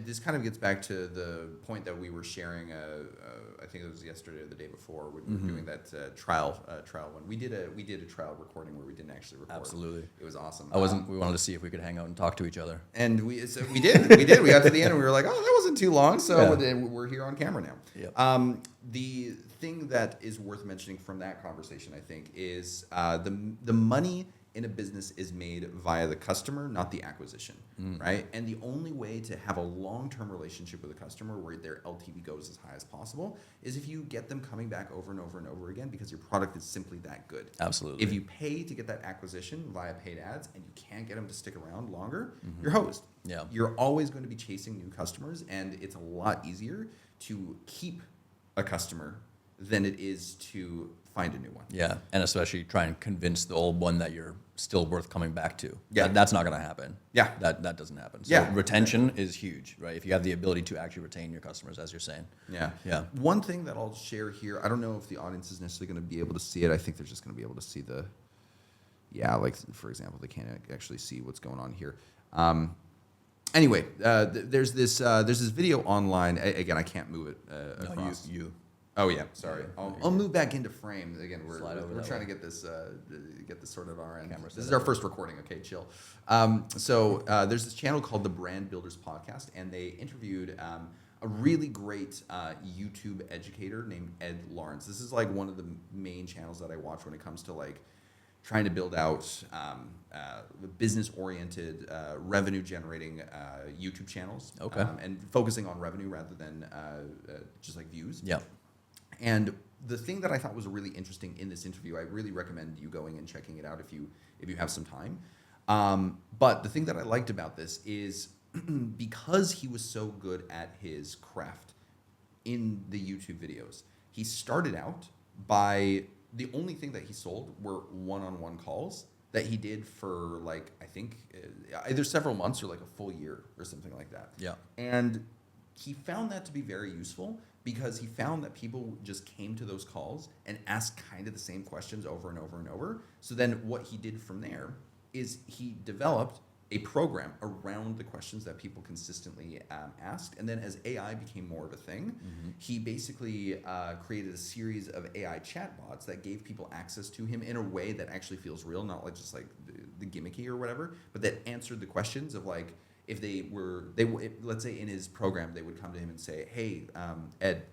This kind of gets back to the point that we were sharing. I think it was yesterday or the day before when we were doing that trial one. We did a trial recording where we didn't actually record.
Absolutely,
it was awesome.
We wanted to see if we could hang out and talk to each other,
and we did. We got to the end and we were like, oh, that wasn't too long. So we're here on camera now.
Yep.
The thing that is worth mentioning from that conversation, I think, is the money in a business is made via the customer, not the acquisition, right? And the only way to have a long-term relationship with a customer where their LTV goes as high as possible is if you get them coming back over and over and over again because your product is simply that good.
Absolutely.
If you pay to get that acquisition via paid ads and you can't get them to stick around longer, you're hosed.
Yeah.
You're always going to be chasing new customers, and it's a lot easier to keep a customer than it is to find a new one.
Yeah, and especially try and convince the old one that you're still worth coming back to.
Yeah.
That's not going to happen.
Yeah.
That doesn't happen. So
yeah.
Retention is huge, right? If you have the ability to actually retain your customers, as you're saying.
Yeah.
Yeah.
One thing that I'll share here, I don't know if the audience is necessarily going to be able to see it. I think they're just going to be able to see like, for example, they can't actually see what's going on here. Anyway, there's this video online. Again, I can't move it across.
No, you.
Oh yeah, sorry. I'll move back into frame again. We're trying to get this sorted on our end. This is our first recording. Okay, chill. So there's this channel called the Brand Builders Podcast, and they interviewed a really great YouTube educator named Ed Lawrence. This is like one of the main channels that I watch when it comes to like trying to build out business-oriented, revenue-generating YouTube channels.
Okay.
And focusing on revenue rather than just like views.
Yeah.
And the thing that I thought was really interesting in this interview, I really recommend you going and checking it out if you have some time. But the thing that I liked about this is because he was so good at his craft in the YouTube videos, he started out by the only thing that he sold were one-on-one calls that he did for like, I think either several months or like a full year or something like that.
Yeah.
And he found that to be very useful because he found that people just came to those calls and asked kind of the same questions over and over and over. So then what he did from there is he developed a program around the questions that people consistently asked. And then as AI became more of a thing, he basically created a series of AI chatbots that gave people access to him in a way that actually feels real, not like just like the gimmicky or whatever, but that answered the questions of like, if let's say in his program, they would come to him and say, hey, Ed,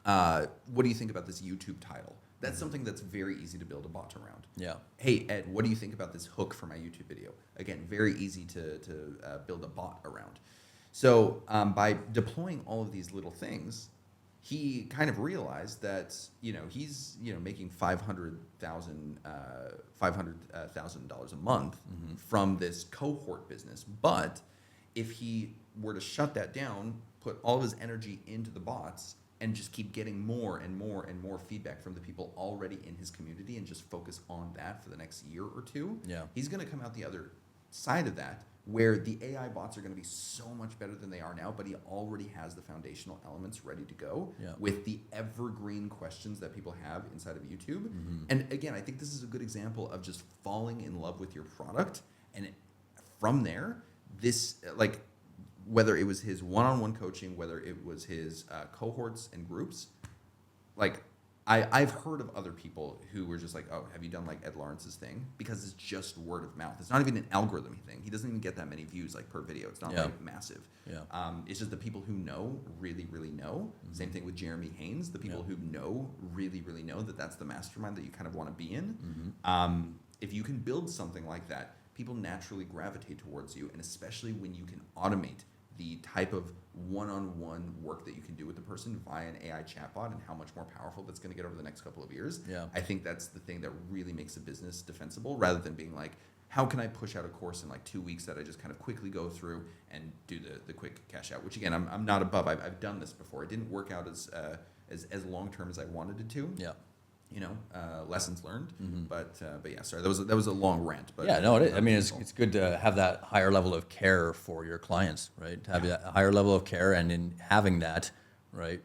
what do you think about this YouTube title? That's something that's very easy to build a bot around.
Yeah.
Hey, Ed, what do you think about this hook for my YouTube video? Again, very easy to build a bot around. So by deploying all of these little things, he kind of realized that he's making $500,000 a month from this cohort business. But if he were to shut that down, put all of his energy into the bots, and just keep getting more and more and more feedback from the people already in his community and just focus on that for the next year or two, he's going to come out the other side of that where the AI bots are going to be so much better than they are now, but he already has the foundational elements ready to go with the evergreen questions that people have inside of YouTube. And again, I think this is a good example of just falling in love with your product. And from there, this whether it was his one-on-one coaching, whether it was his cohorts and groups, like I've heard of other people who were just like, oh, have you done like Ed Lawrence's thing? Because it's just word of mouth. It's not even an algorithm thing. He doesn't even get that many views like per video. It's not like massive. It's just the people who know really, really know. Same thing with Jeremy Haynes. The people who know really, really know that that's the mastermind that you kind of want to be in. If you can build something like that, people naturally gravitate towards you, and especially when you can automate the type of one-on-one work that you can do with the person via an AI chatbot and how much more powerful that's going to get over the next couple of years. I think that's the thing that really makes a business defensible, rather than being like, how can I push out a course in like 2 weeks that I just kind of quickly go through and do the quick cash out, which again, I'm not above. I've done this before. It didn't work out as long-term as I wanted it to. Lessons learned. But yeah, sorry, that was a long rant. But
no, it is. I mean, it's good to have that higher level of care for your clients, right? To have that higher level of care, and in having that, right,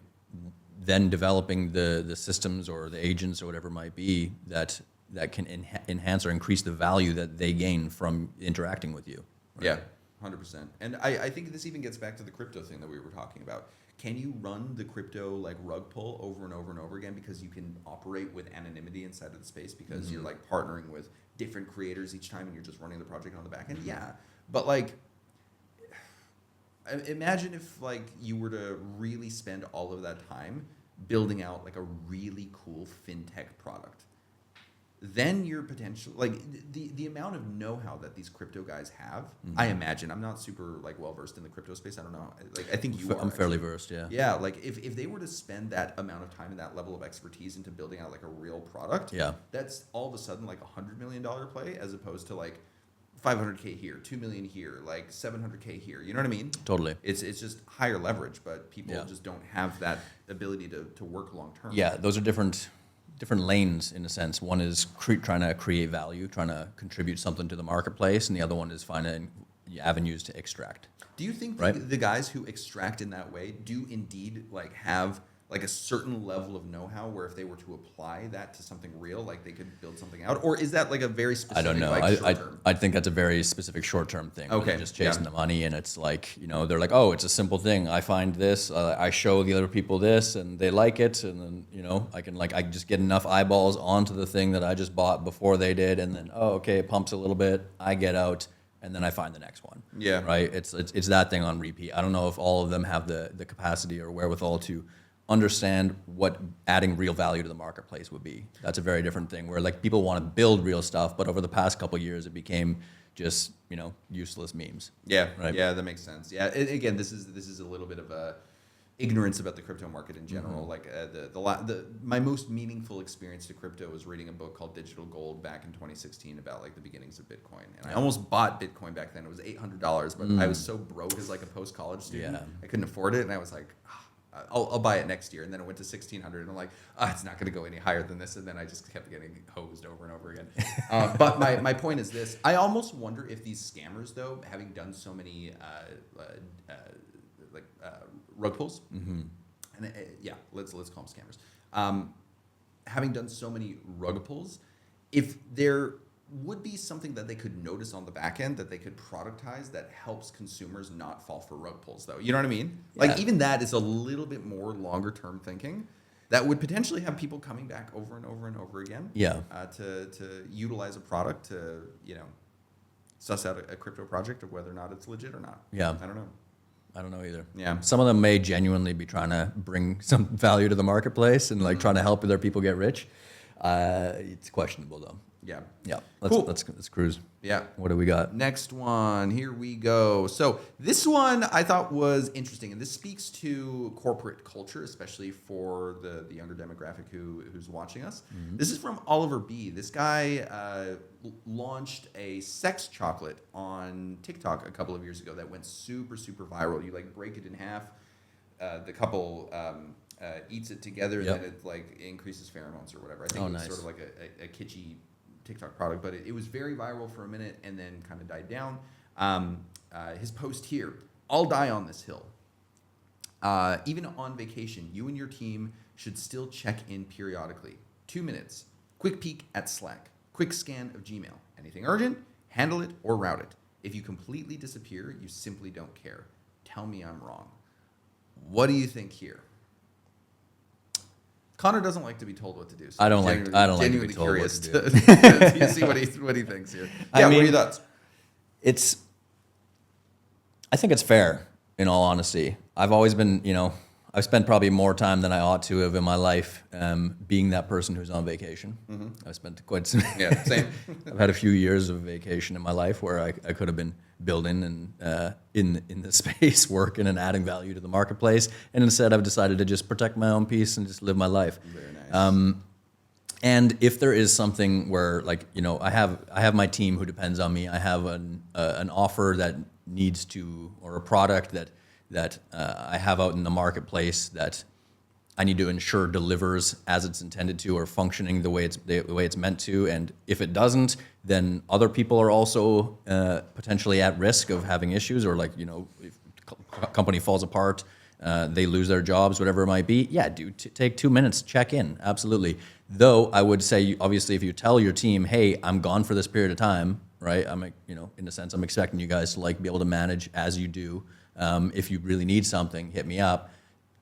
then developing the systems or the agents or whatever it might be that can enhance or increase the value that they gain from interacting with you. Right?
Yeah, 100%. And I think this even gets back to the crypto thing that we were talking about. Can you run the crypto like rug pull over and over and over again because you can operate with anonymity inside of the space because you're like partnering with different creators each time and you're just running the project on the back end? Yeah, but like imagine if like you were to really spend all of that time building out like a really cool fintech product. Then your potential, like the amount of know-how that these crypto guys have, I imagine, I'm not super like well versed in the crypto space. I don't know. Like I think you are.
I'm fairly versed, yeah.
Yeah, like if they were to spend that amount of time and that level of expertise into building out like a real product, that's all of a sudden like $100 million play as opposed to like 500K here, 2 million here, like 700K here. You know what I mean?
Totally.
It's just higher leverage, but people just don't have that ability to work long term.
Yeah, those are different lanes in a sense. One is trying to create value, trying to contribute something to the marketplace, and the other one is finding avenues to extract.
Do you think the guys who extract in that way do indeed like have like a certain level of know-how where if they were to apply that to something real, like they could build something out? Or is that like a very specific,
I don't know.
Like,
I think that's a very specific short-term thing.
Okay.
They're just chasing the money, and it's like, they're like, oh, it's a simple thing. I find this, I show the other people this, and they like it, and then, I can just get enough eyeballs onto the thing that I just bought before they did, and then, oh, okay, it pumps a little bit, I get out, and then I find the next one.
Yeah.
Right? It's that thing on repeat. I don't know if all of them have the capacity or wherewithal to understand what adding real value to the marketplace would be. That's a very different thing where like people want to build real stuff, but over the past couple of years it became just, useless memes.
Yeah.
Right?
Yeah, that makes sense. Yeah. And again, this is a little bit of ignorance about the crypto market in general. Like my most meaningful experience to crypto was reading a book called Digital Gold back in 2016 about like the beginnings of Bitcoin. And I almost bought Bitcoin back then. It was $800, but I was so broke as like a post-college student, I couldn't afford it, and I was like, I'll buy it next year. And then it went to 1,600, and I'm like, it's not going to go any higher than this. And then I just kept getting hosed over and over again. But my point is this: I almost wonder if these scammers, though, having done so many rug pulls, and let's call them scammers. Having done so many rug pulls, if there would be something that they could notice on the back end that they could productize that helps consumers not fall for rug pulls, though. You know what I mean?
Yeah.
Like even that is a little bit more longer term thinking that would potentially have people coming back over and over and over again.
Yeah.
To utilize a product to suss out a crypto project of whether or not it's legit or not.
Yeah.
I don't know.
I don't know either.
Yeah.
Some of them may genuinely be trying to bring some value to the marketplace and like trying to help other people get rich. It's questionable though.
Yeah.
Yeah.
Cool.
Let's cruise.
Yeah.
What do we got?
Next one. Here we go. So this one I thought was interesting, and this speaks to corporate culture, especially for the younger demographic who's watching us. This is from Oliver B. This guy launched a sex chocolate on TikTok a couple of years ago that went super, super viral. You like break it in half. The couple eats it together,
Yep.
and then it like increases pheromones or whatever. I think
Oh,
it was
nice.
sort of like a kitschy TikTok product, but it was very viral for a minute and then kind of died down. His post here: "I'll die on this hill. Even on vacation, you and your team should still check in periodically. 2 minutes. Quick peek at Slack. Quick scan of Gmail. Anything urgent? Handle it or route it. If you completely disappear, you simply don't care. Tell me I'm wrong." What do you think here? Connor doesn't like to be told what to do. So
I don't like to be
genuinely
told what
curious
to do.
to see what he thinks here.
I
Yeah, what are
mean,
your thoughts?
I think it's fair, in all honesty. I've always been, I've spent probably more time than I ought to have in my life being that person who's on vacation. I've spent quite some.
Yeah, same.
I've had a few years of vacation in my life where I could have been building and in the space, working and adding value to the marketplace. And instead, I've decided to just protect my own peace and just live my life.
Very nice.
And if there is something where, like, I have my team who depends on me. I have an offer that needs to, or a product that I have out in the marketplace that I need to ensure delivers as it's intended to, or functioning the way it's meant to. And if it doesn't, then other people are also potentially at risk of having issues, or like, if a company falls apart, they lose their jobs, whatever it might be. Yeah, dude, take 2 minutes, check in, absolutely. Though I would say, obviously, if you tell your team, hey, I'm gone for this period of time, right? In a sense, I'm expecting you guys to like be able to manage as you do. If you really need something, hit me up.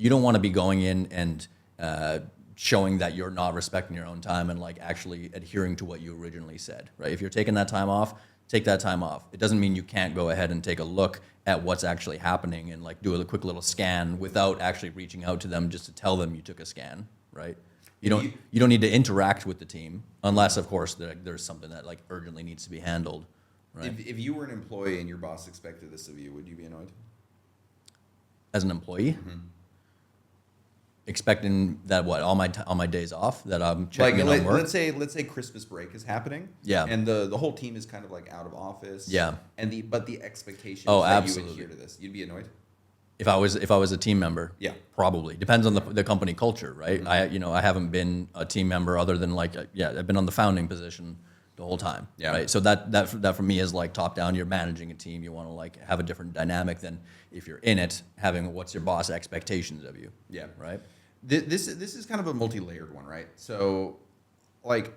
You don't want to be going in and showing that you're not respecting your own time and like actually adhering to what you originally said, right? If you're taking that time off, take that time off. It doesn't mean you can't go ahead and take a look at what's actually happening and like do a quick little scan without actually reaching out to them just to tell them you took a scan, right? You don't need to interact with the team unless, of course, there's something that like urgently needs to be handled, right?
If you were an employee and your boss expected this of you, would you be annoyed?
As an employee, expecting that all my days off that I'm checking in on work.
Let's say Christmas break is happening.
Yeah.
And the whole team is kind of like out of office.
Yeah.
And but the expectation
Oh,
is that
absolutely.
you would adhere to this. You'd be annoyed?
If I was a team member,
Yeah.
probably depends on the company culture, right? I haven't been a team member other than I've been on the founding position the whole time,
Yeah.
right? So that for me is like top down. You're managing a team. You want to like have a different dynamic than if you're in it, having what's your boss expectations of you.
Yeah.
Right.
This is kind of a multi-layered one, right? So, like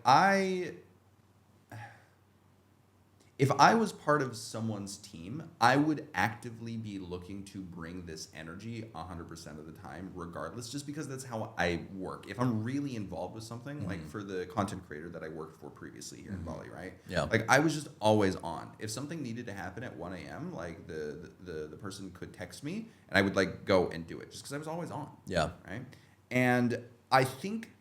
if I was part of someone's team, I would actively be looking to bring this energy 100% of the time, regardless, just because that's how I work. If I'm really involved with something, like for the content creator that I worked for previously here in Bali, right?
Yeah.
Like I was just always on. If something needed to happen at 1 a.m., like the person could text me and I would like go and do it just because I was always on.
Yeah.
Right. And I think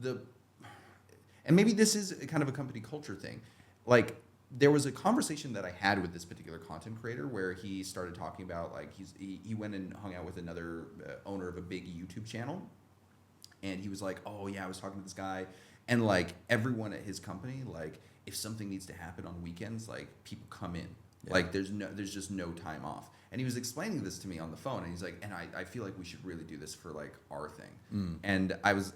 and maybe this is kind of a company culture thing. Like there was a conversation that I had with this particular content creator where he started talking about like he went and hung out with another owner of a big YouTube channel, and he was like, oh yeah, I was talking to this guy, and like everyone at his company, like if something needs to happen on weekends, like people come in, like there's just no time off. And he was explaining this to me on the phone, and he's like, and I feel like we should really do this for like our thing. And I was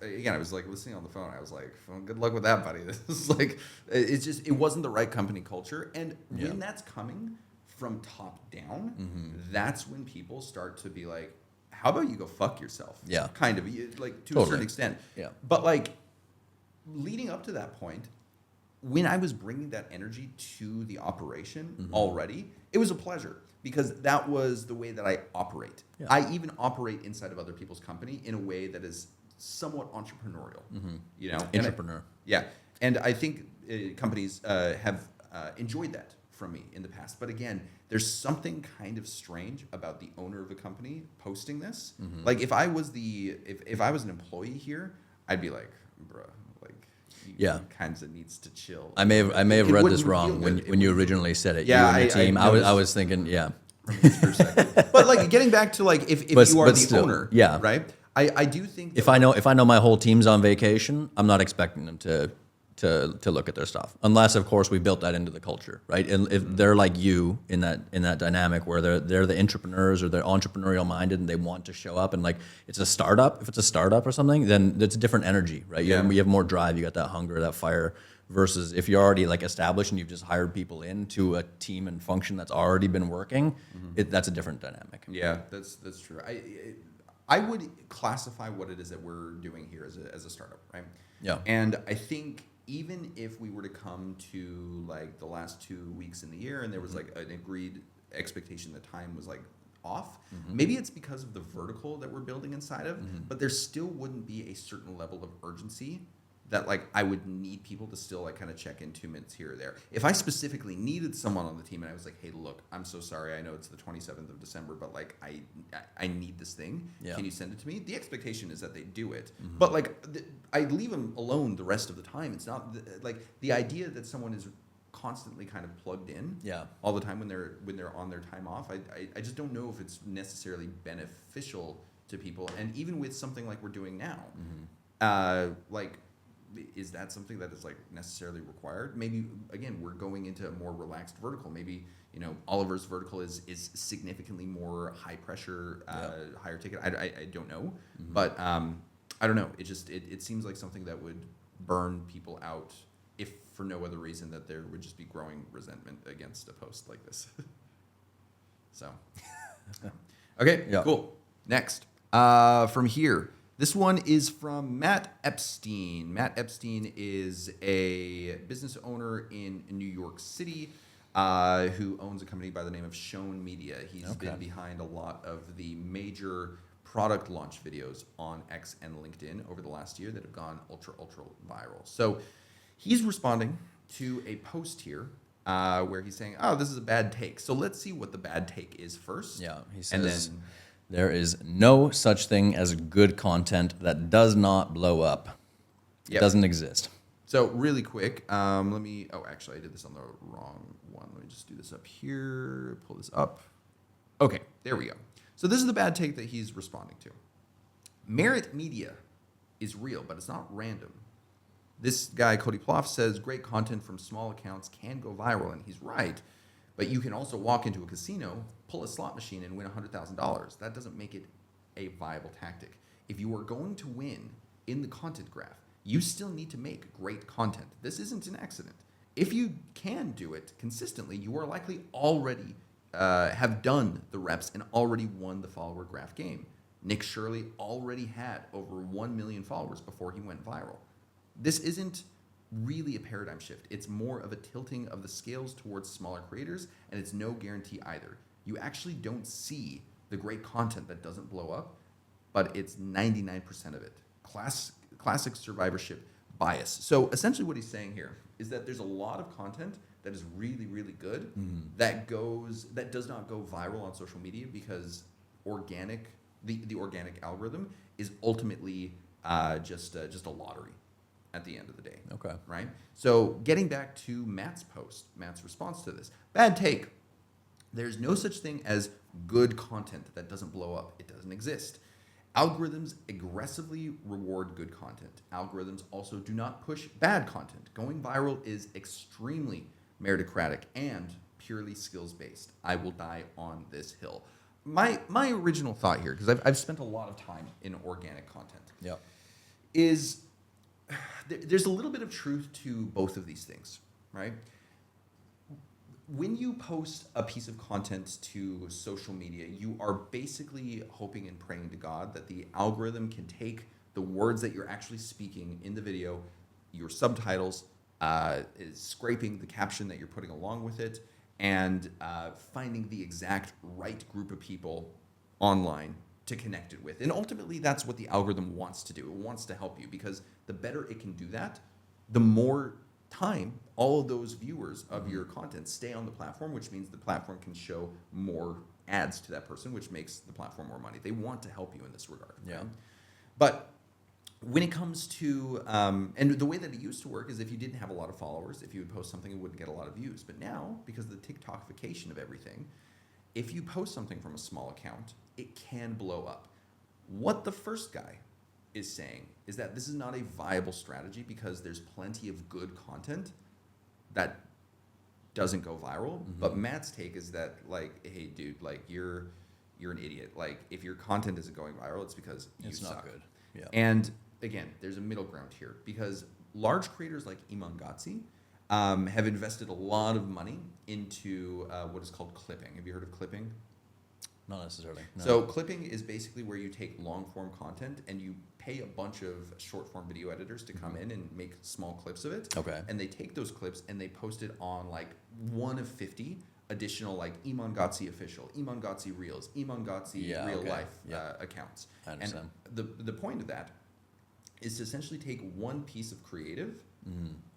like listening on the phone. I was like, well, good luck with that, buddy. This is like, it wasn't the right company culture. And when that's coming from top down, that's when people start to be like, how about you go fuck yourself?
Yeah.
Kind of, like to a
Totally.
certain extent.
Yeah.
But like leading up to that point, when I was bringing that energy to the operation already, it was a pleasure because that was the way that I operate.
Yeah.
I even operate inside of other people's company in a way that is somewhat entrepreneurial. You know,
Entrepreneur.
Yeah, and I think companies have enjoyed that from me in the past. But again, there's something kind of strange about the owner of a company posting this. Like if I was if I was an employee here, I'd be like, bruh, like
Yeah.
kinds of needs to chill.
I may have
It
read
wouldn't
this
feel
wrong
good.
when you originally said it.
Yeah,
you and your
I
team. I
noticed.
was thinking, yeah.
from his perspective. But like getting back to like if
But-
you are
but
the
still,
owner,
yeah.
right? I do think that
If I know my whole team's on vacation, I'm not expecting them to look at their stuff, unless of course we built that into the culture, right? And if they're like you in that dynamic where they're the entrepreneurs or they're entrepreneurial minded and they want to show up and like it's a startup. If it's a startup or something, then it's a different energy, right?
Yeah.
You have more drive. You got that hunger, that fire. Versus if you're already like established and you've just hired people into a team and function that's already been working, that's a different dynamic.
Yeah, that's true. I would classify what it is that we're doing here as a startup, right?
Yeah.
And I think even if we were to come to like the last 2 weeks in the year and there was like an agreed expectation that time was like off, maybe it's because of the vertical that we're building inside of, but there still wouldn't be a certain level of urgency that like I would need people to still like kind of check in 2 minutes here or there. If I specifically needed someone on the team and I was like, hey, look, I'm so sorry. I know it's the 27th of December, but like I need this thing.
Yeah.
Can you send it to me? The expectation is that they do it. But like I leave them alone the rest of the time. It's not like the idea that someone is constantly kind of plugged in
Yeah.
all the time when they're on their time off. I just don't know if it's necessarily beneficial to people. And even with something like we're doing now, like, is that something that is like necessarily required? Maybe again we're going into a more relaxed vertical. Maybe Oliver's vertical is significantly more high pressure, higher ticket. I don't know, but I don't know. It seems like something that would burn people out if for no other reason that there would just be growing resentment against a post like this. So okay,
Yeah.
cool. Next, from here. This one is from Matt Epstein. Matt Epstein is a business owner in New York City who owns a company by the name of Shown Media. He's been behind a lot of the major product launch videos on X and LinkedIn over the last year that have gone ultra viral. So he's responding to a post here where he's saying, oh, this is a bad take. So let's see what the bad take is first.
Yeah, he
And
says
then
there is no such thing as good content that does not blow up. It
Yep.
doesn't exist.
So really quick, let me, actually I did this on the wrong one. Let me just do this up here, pull this up. Okay, there we go. So this is the bad take that he's responding to. Merit media is real, but it's not random. This guy, Cody Plouffe, says great content from small accounts can go viral, and he's right. But you can also walk into a casino, pull a slot machine, and win $100,000. That doesn't make it a viable tactic. If you are going to win in the content graph, you still need to make great content. This isn't an accident. If you can do it consistently, you are likely already have done the reps and already won the follower graph game. Nick Shirley already had over 1 million followers before he went viral. This isn't really a paradigm shift. It's more of a tilting of the scales towards smaller creators, and it's no guarantee either. You actually don't see the great content that doesn't blow up, but it's 99% of it. Classic survivorship bias. So essentially what he's saying here is that there's a lot of content that is really, really good that does not go viral on social media because the organic algorithm is ultimately just a lottery. at the end of the day.
Okay.
Right? So getting back to Matt's post, Matt's response to this. Bad take. There's no such thing as good content that doesn't blow up. It doesn't exist. Algorithms aggressively reward good content. Algorithms also do not push bad content. Going viral is extremely meritocratic and purely skills based. I will die on this hill. My original thought here, because I've spent a lot of time in organic content,
Yeah.
is there's a little bit of truth to both of these things, right? When you post a piece of content to social media, you are basically hoping and praying to God that the algorithm can take the words that you're actually speaking in the video, your subtitles, is scraping the caption that you're putting along with it, and finding the exact right group of people online to connect it with. And ultimately, that's what the algorithm wants to do. It wants to help you, because the better it can do that, the more time all of those viewers of your content stay on the platform, which means the platform can show more ads to that person, which makes the platform more money. They want to help you in this regard.
Yeah.
Right? But when it comes to, and the way that it used to work is if you didn't have a lot of followers, if you would post something, it wouldn't get a lot of views. But now, because of the TikTokification of everything, if you post something from a small account, it can blow up. What the first guy is saying is that this is not a viable strategy because there's plenty of good content that doesn't go viral. But Matt's take is that, like, hey, dude, like, you're an idiot. Like, if your content isn't going viral, it's because you
It's
suck.
not good. Yeah.
And again, there's a middle ground here, because large creators like Iman Gotzi have invested a lot of money into what is called clipping. Have you heard of clipping?
Not necessarily. No.
So clipping is basically where you take long form content and you pay a bunch of short form video editors to come in and make small clips of it.
Okay.
And they take those clips and they post it on like one of 50 additional like Iman Gotzi official, Iman Gotzi reels, Iman Gotzi
Yeah,
real
okay.
life
Yeah.
accounts.
I understand.
And the point of that is to essentially take one piece of creative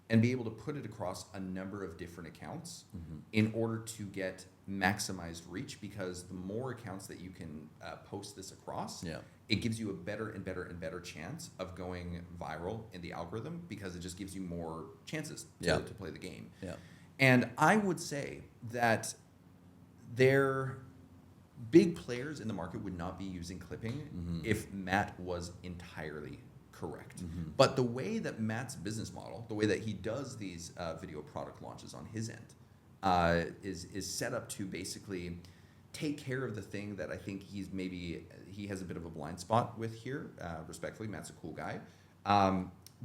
and be able to put it across a number of different accounts in order to get maximized reach, because the more accounts that you can post this across,
Yeah.
it gives you a better and better and better chance of going viral in the algorithm, because it just gives you more chances
Yeah.
to play the game.
Yeah.
And I would say that their big players in the market would not be using clipping if Matt was entirely correct. But the way that Matt's business model, the way that he does these video product launches on his end, is set up to basically take care of the thing that I think he has a bit of a blind spot with here. Respectfully, Matt's a cool guy.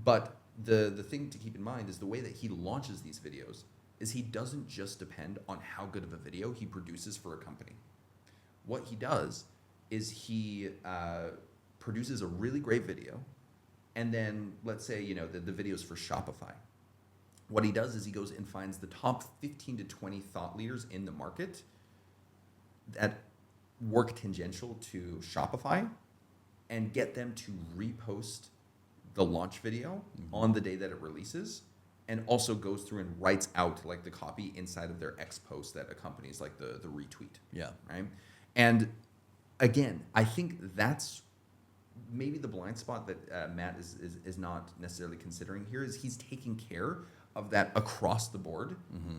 But the thing to keep in mind is the way that he launches these videos is he doesn't just depend on how good of a video he produces for a company. What he does is he produces a really great video, and then let's say the video's for Shopify. What he does is he goes and finds the top 15 to 20 thought leaders in the market that work tangential to Shopify and get them to repost the launch video on the day that it releases, and also goes through and writes out like the copy inside of their X post that accompanies like the retweet.
Yeah.
Right. And again, I think that's maybe the blind spot that Matt is not necessarily considering here, is he's taking care of that across the board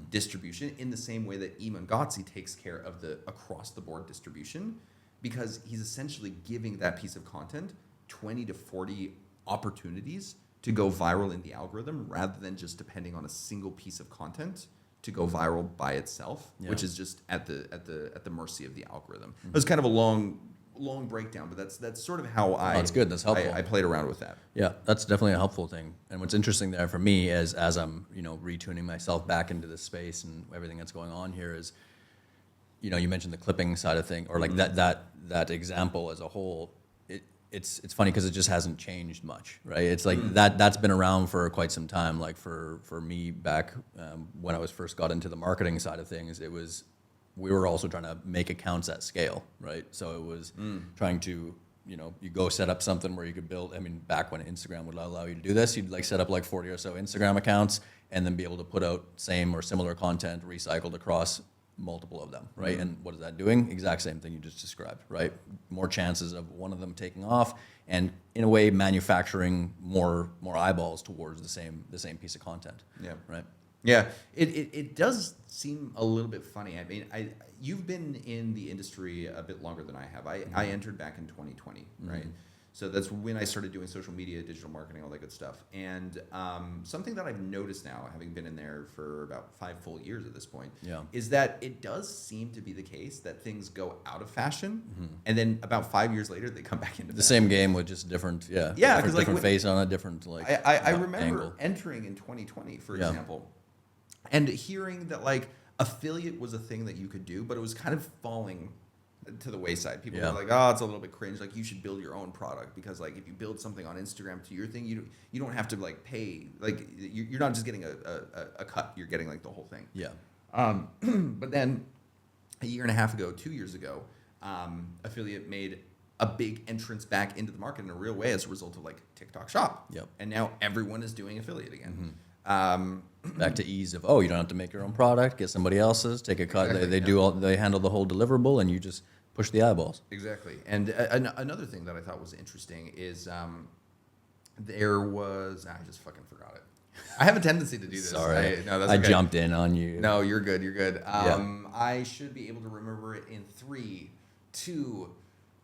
distribution in the same way that Iman Gotzi takes care of the across the board distribution, because he's essentially giving that piece of content 20 to 40 opportunities to go viral in the algorithm, rather than just depending on a single piece of content to go viral by itself, which is just at the mercy of the algorithm. It was kind of a long breakdown, but that's sort of how
that's good. That's helpful.
I played around with that.
Yeah, that's definitely a helpful thing. And what's interesting there for me is, as I'm, retuning myself back into this space and everything that's going on here, is, you mentioned the clipping side of thing, or like that example as a whole. It's funny because it just hasn't changed much, right? It's like that's been around for quite some time. Like for me back when I was first got into the marketing side of things, we were also trying to make accounts at scale, right? So it was trying to, you go set up something where you could build, back when Instagram would allow you to do this, you'd like set up like 40 or so Instagram accounts and then be able to put out same or similar content recycled across, multiple of them, right? And what is that doing? Exact same thing you just described, right? More chances of one of them taking off, and in a way, manufacturing more eyeballs towards the same piece of content.
Yeah.
Right.
Yeah, it does seem a little bit funny. I mean, you've been in the industry a bit longer than I have. I entered back in 2020, right? So that's when I started doing social media, digital marketing, all that good stuff. And something that I've noticed now, having been in there for about 5 full years at this point,
Yeah.
is that it does seem to be the case that things go out of fashion, and then about 5 years later they come back into
The
fashion.
same game with just different,
Yeah, 'cause,
different,
like,
different
when-
face on a different like.
I remember
angle.
entering in 2020, for
Yeah.
example, and hearing that like affiliate was a thing that you could do, but it was kind of falling to the wayside. People
Yeah.
were like, "Oh, it's a little bit cringe. Like, you should build your own product because, like, if you build something on Instagram to your thing, you don't have to like pay. Like, you're not just getting a cut. You're getting like the whole thing."
Yeah.
But then a year and a half ago, 2 years ago, affiliate made a big entrance back into the market in a real way as a result of like TikTok Shop.
Yep.
And now everyone is doing affiliate again.
Back to ease of, you don't have to make your own product, get somebody else's, take a cut.
Exactly,
They handle the whole deliverable, and you just push the eyeballs.
Exactly. And another thing that I thought was interesting is there was I just fucking forgot it. I have a tendency to do this.
Sorry,
No, that's
I
okay.
jumped in on you.
No, you're good. You're good. I should be able to remember it in 3, 2,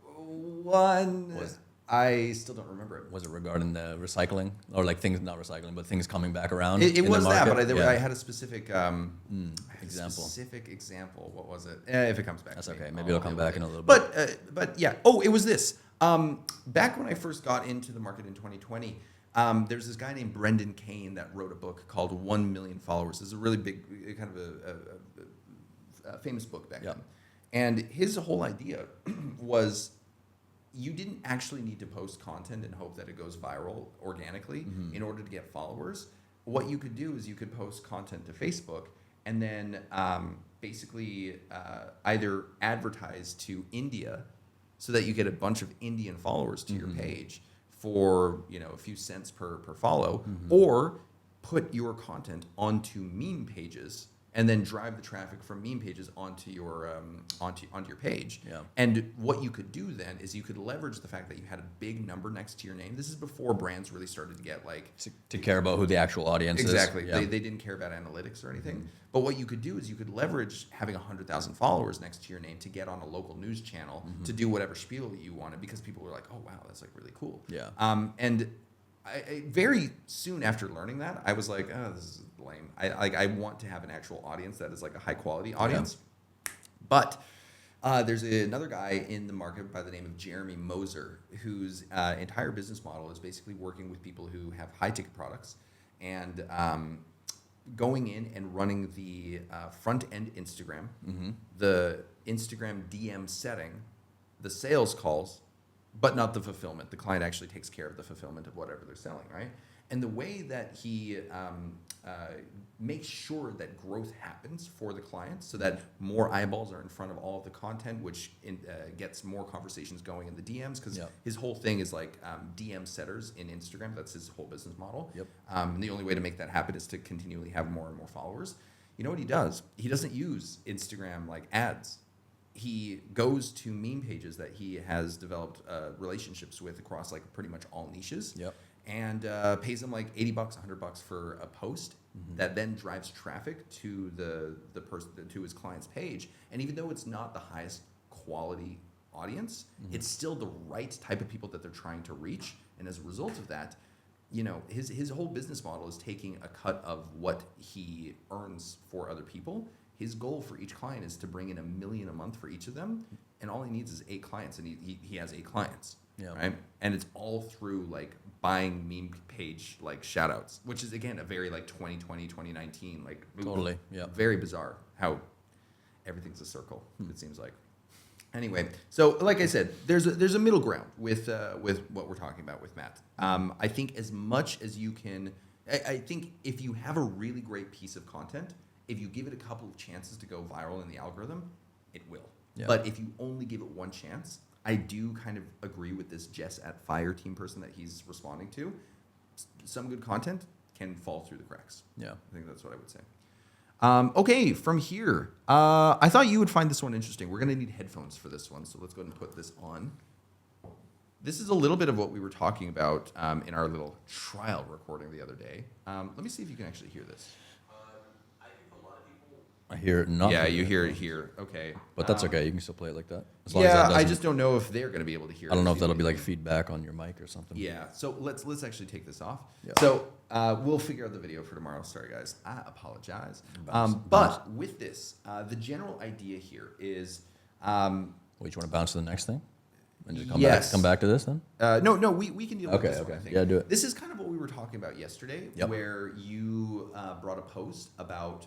1. I still don't remember it.
Was it regarding the recycling or like things not recycling, but things coming back around?
It
in the
was that,
market?
but
Yeah.
I had a specific
example.
Specific example. What was it? If it comes back,
That's
to me,
okay. Maybe it'll come
deal with
back in
it.
a little bit.
But yeah. Oh, it was this. Back when I first got into the market in 2020, there's this guy named Brendan Kane that wrote a book called 1 Million Followers. It's a really big, kind of a famous book back
Yep.
then. And his whole idea was you didn't actually need to post content and hope that it goes viral organically in order to get followers. What you could do is you could post content to Facebook and then basically either advertise to India so that you get a bunch of Indian followers to your page for a few cents per follow, or put your content onto meme pages and then drive the traffic from meme pages onto your page.
Yeah.
And what you could do then is you could leverage the fact that you had a big number next to your name. This is before brands really started to get like
To care about who the actual audience
exactly.
is. Yeah.
They didn't care about analytics or anything. But what you could do is you could leverage having 100,000 followers next to your name to get on a local news channel to do whatever spiel you wanted because people were like, "Oh wow, that's like really cool."
Yeah.
And I very soon after learning that, I was like, "Oh, this is lame." I want to have an actual audience that is like a high quality audience. But there's another guy in the market by the name of Jeremy Moser, whose entire business model is basically working with people who have high ticket products and going in and running the front end Instagram, the Instagram DM setting, the sales calls, but not the fulfillment. The client actually takes care of the fulfillment of whatever they're selling, right? And the way that he makes sure that growth happens for the clients so that more eyeballs are in front of all of the content, which gets more conversations going in the DMs, because
Yep.
his whole thing is like DM setters in Instagram. That's his whole business model.
Yep.
And the only way to make that happen is to continually have more and more followers. You know what he does? He doesn't use Instagram like ads. He goes to meme pages that he has developed relationships with across like pretty much all niches.
Yep.
And pays them like $80, $100 for a post that then drives traffic to the person to his client's page. And even though it's not the highest quality audience, it's still the right type of people that they're trying to reach. And as a result of that, his whole business model is taking a cut of what he earns for other people. His goal for each client is to bring in $1 million a month for each of them, and all he needs is 8 clients, and he has 8 clients,
Yeah.
right? And it's all through like buying meme page like shout outs, which is again a very like 2020, 2019 like move.
Totally, yeah.
Very bizarre how everything's a circle. It seems like. Anyway, so like I said, there's a middle ground with what we're talking about with Matt. I think as much as you can, I think if you have a really great piece of content, if you give it a couple of chances to go viral in the algorithm, it will.
Yeah.
But if you only give it one chance, I do kind of agree with this Jess at Fire team person that he's responding to. Some good content can fall through the cracks.
Yeah.
I think that's what I would say. Okay, from here, I thought you would find this one interesting. We're going to need headphones for this one, so let's go ahead and put this on. This is a little bit of what we were talking about in our little trial recording the other day. Let me see if you can actually hear this.
I hear it not.
Yeah, you hear it here. Okay.
But that's okay. You can still play it like that. As long as
Yeah,
that
I
doesn't-
just don't know if they're going to be able to hear it.
I don't know if
you
that'll
do
be like
anything.
feedback on your mic or something.
Yeah, so let's actually take this off.
Yeah.
So we'll figure out the video for tomorrow. Sorry, guys. I apologize.
Bounce.
But with this, the general idea here is
Wait, you want to bounce to the next thing? And just
Yes.
come back to this then?
no, we can deal
Okay,
with this one,
okay.
I think.
Yeah, do it.
This is kind of what we were talking about yesterday,
Yep.
where you brought a post about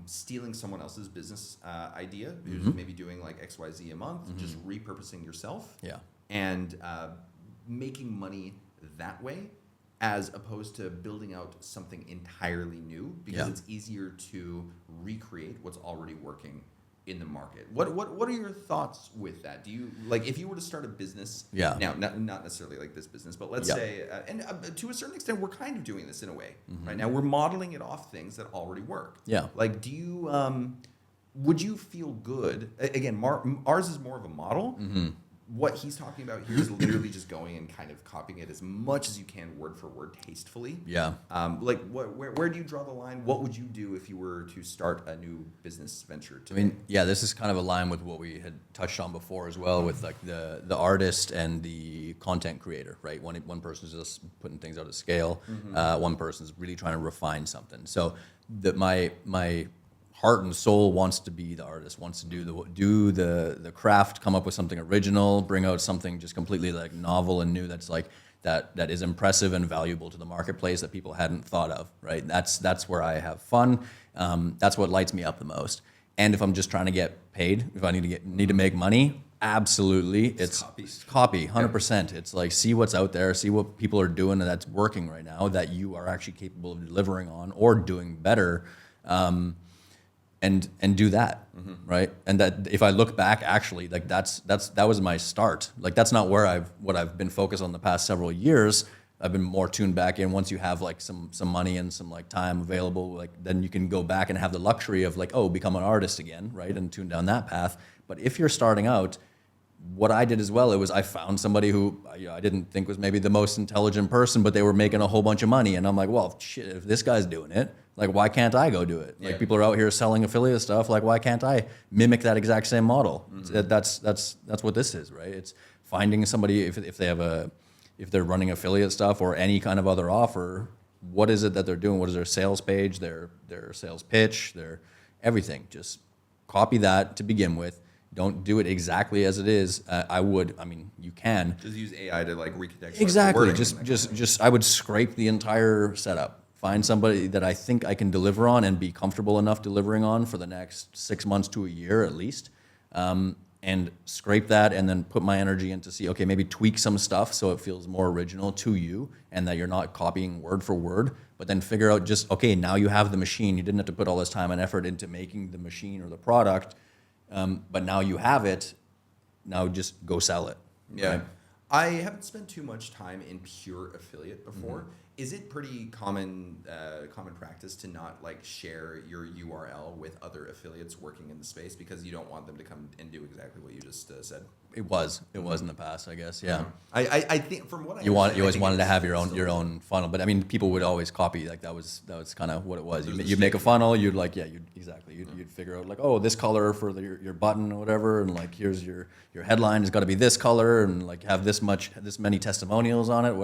stealing someone else's business idea, who's
Mm-hmm.
maybe doing like XYZ a month, just repurposing yourself.
Yeah.
And making money that way, as opposed to building out something entirely new, because
Yeah.
it's easier to recreate what's already working in the market. What are your thoughts with that? Do you like, if you were to start a business?
Yeah.
Now, not necessarily like this business, but let's
Yeah.
say, and to a certain extent, we're kind of doing this in a way, right? Now we're modeling it off things that already work.
Yeah.
Like, do you? Would you feel good? Again, ours is more of a model. What he's talking about here is literally just going and kind of copying it as much as you can, word for word, tastefully.
Yeah.
Like, where do you draw the line? What would you do if you were to start a new business venture
I
today?
mean, yeah, this is kind of a line with what we had touched on before as well, with like the artist and the content creator, right? One person's just putting things out at scale, one person's really trying to refine something. So my heart and soul wants to be the artist, wants to do the craft, come up with something original, bring out something just completely like novel and new that's like that is impressive and valuable to the marketplace that people hadn't thought of, right? That's where I have fun. That's what lights me up the most. And if I'm just trying to get paid, if I need to make money, absolutely, it's copy, 100%. It's like, see what's out there, see what people are doing that's working right now that you are actually capable of delivering on or doing better. And do that, right? And that if I look back, actually, like that was my start. Like that's not where I've been focused on the past several years. I've been more tuned back in. Once you have like some money and some like time available, like then you can go back and have the luxury of like, oh, become an artist again, right? And tune down that path. But if you're starting out, what I did as well, it was I found somebody who I didn't think was maybe the most intelligent person, but they were making a whole bunch of money. And I'm like, well, shit, if this guy's doing it, like, why can't I go do it? Like,
Yeah.
people are out here selling affiliate stuff. Like, why can't I mimic that exact same model? That's what this is, right? It's finding somebody, if they're running affiliate stuff or any kind of other offer, what is it that they're doing? What is their sales page, their sales pitch, their everything? Just copy that to begin with. Don't do it exactly as it is. I mean, you can.
Just use AI to like recontextualize the
Exactly.
wording
Just,
and that
just,
kind of
just. I would scrape the entire setup. Find somebody that I think I can deliver on and be comfortable enough delivering on for the next 6 months to a year at least, and scrape that, and then put my energy into see. Okay, maybe tweak some stuff so it feels more original to you, and that you're not copying word for word. But then figure out just okay. Now you have the machine. You didn't have to put all this time and effort into making the machine or the product, but now you have it. Now just go sell it.
Yeah.
right?
I haven't spent too much time in pure affiliate before. Is it pretty common practice to not like share your URL with other affiliates working in the space because you don't want them to come and do exactly what you just said?
It was in the past, I guess. Yeah.
I think from what I
You
understand, I
always
think
wanted to
it's
have your
still-
own funnel, but I mean, people would always copy. Like that was kind of what it was.
There's a
You'd make a
stick.
funnel. You'd like you'd figure out like, oh, this color for your button or whatever, and like here's your headline has got to be this color, and like have this many testimonials on it,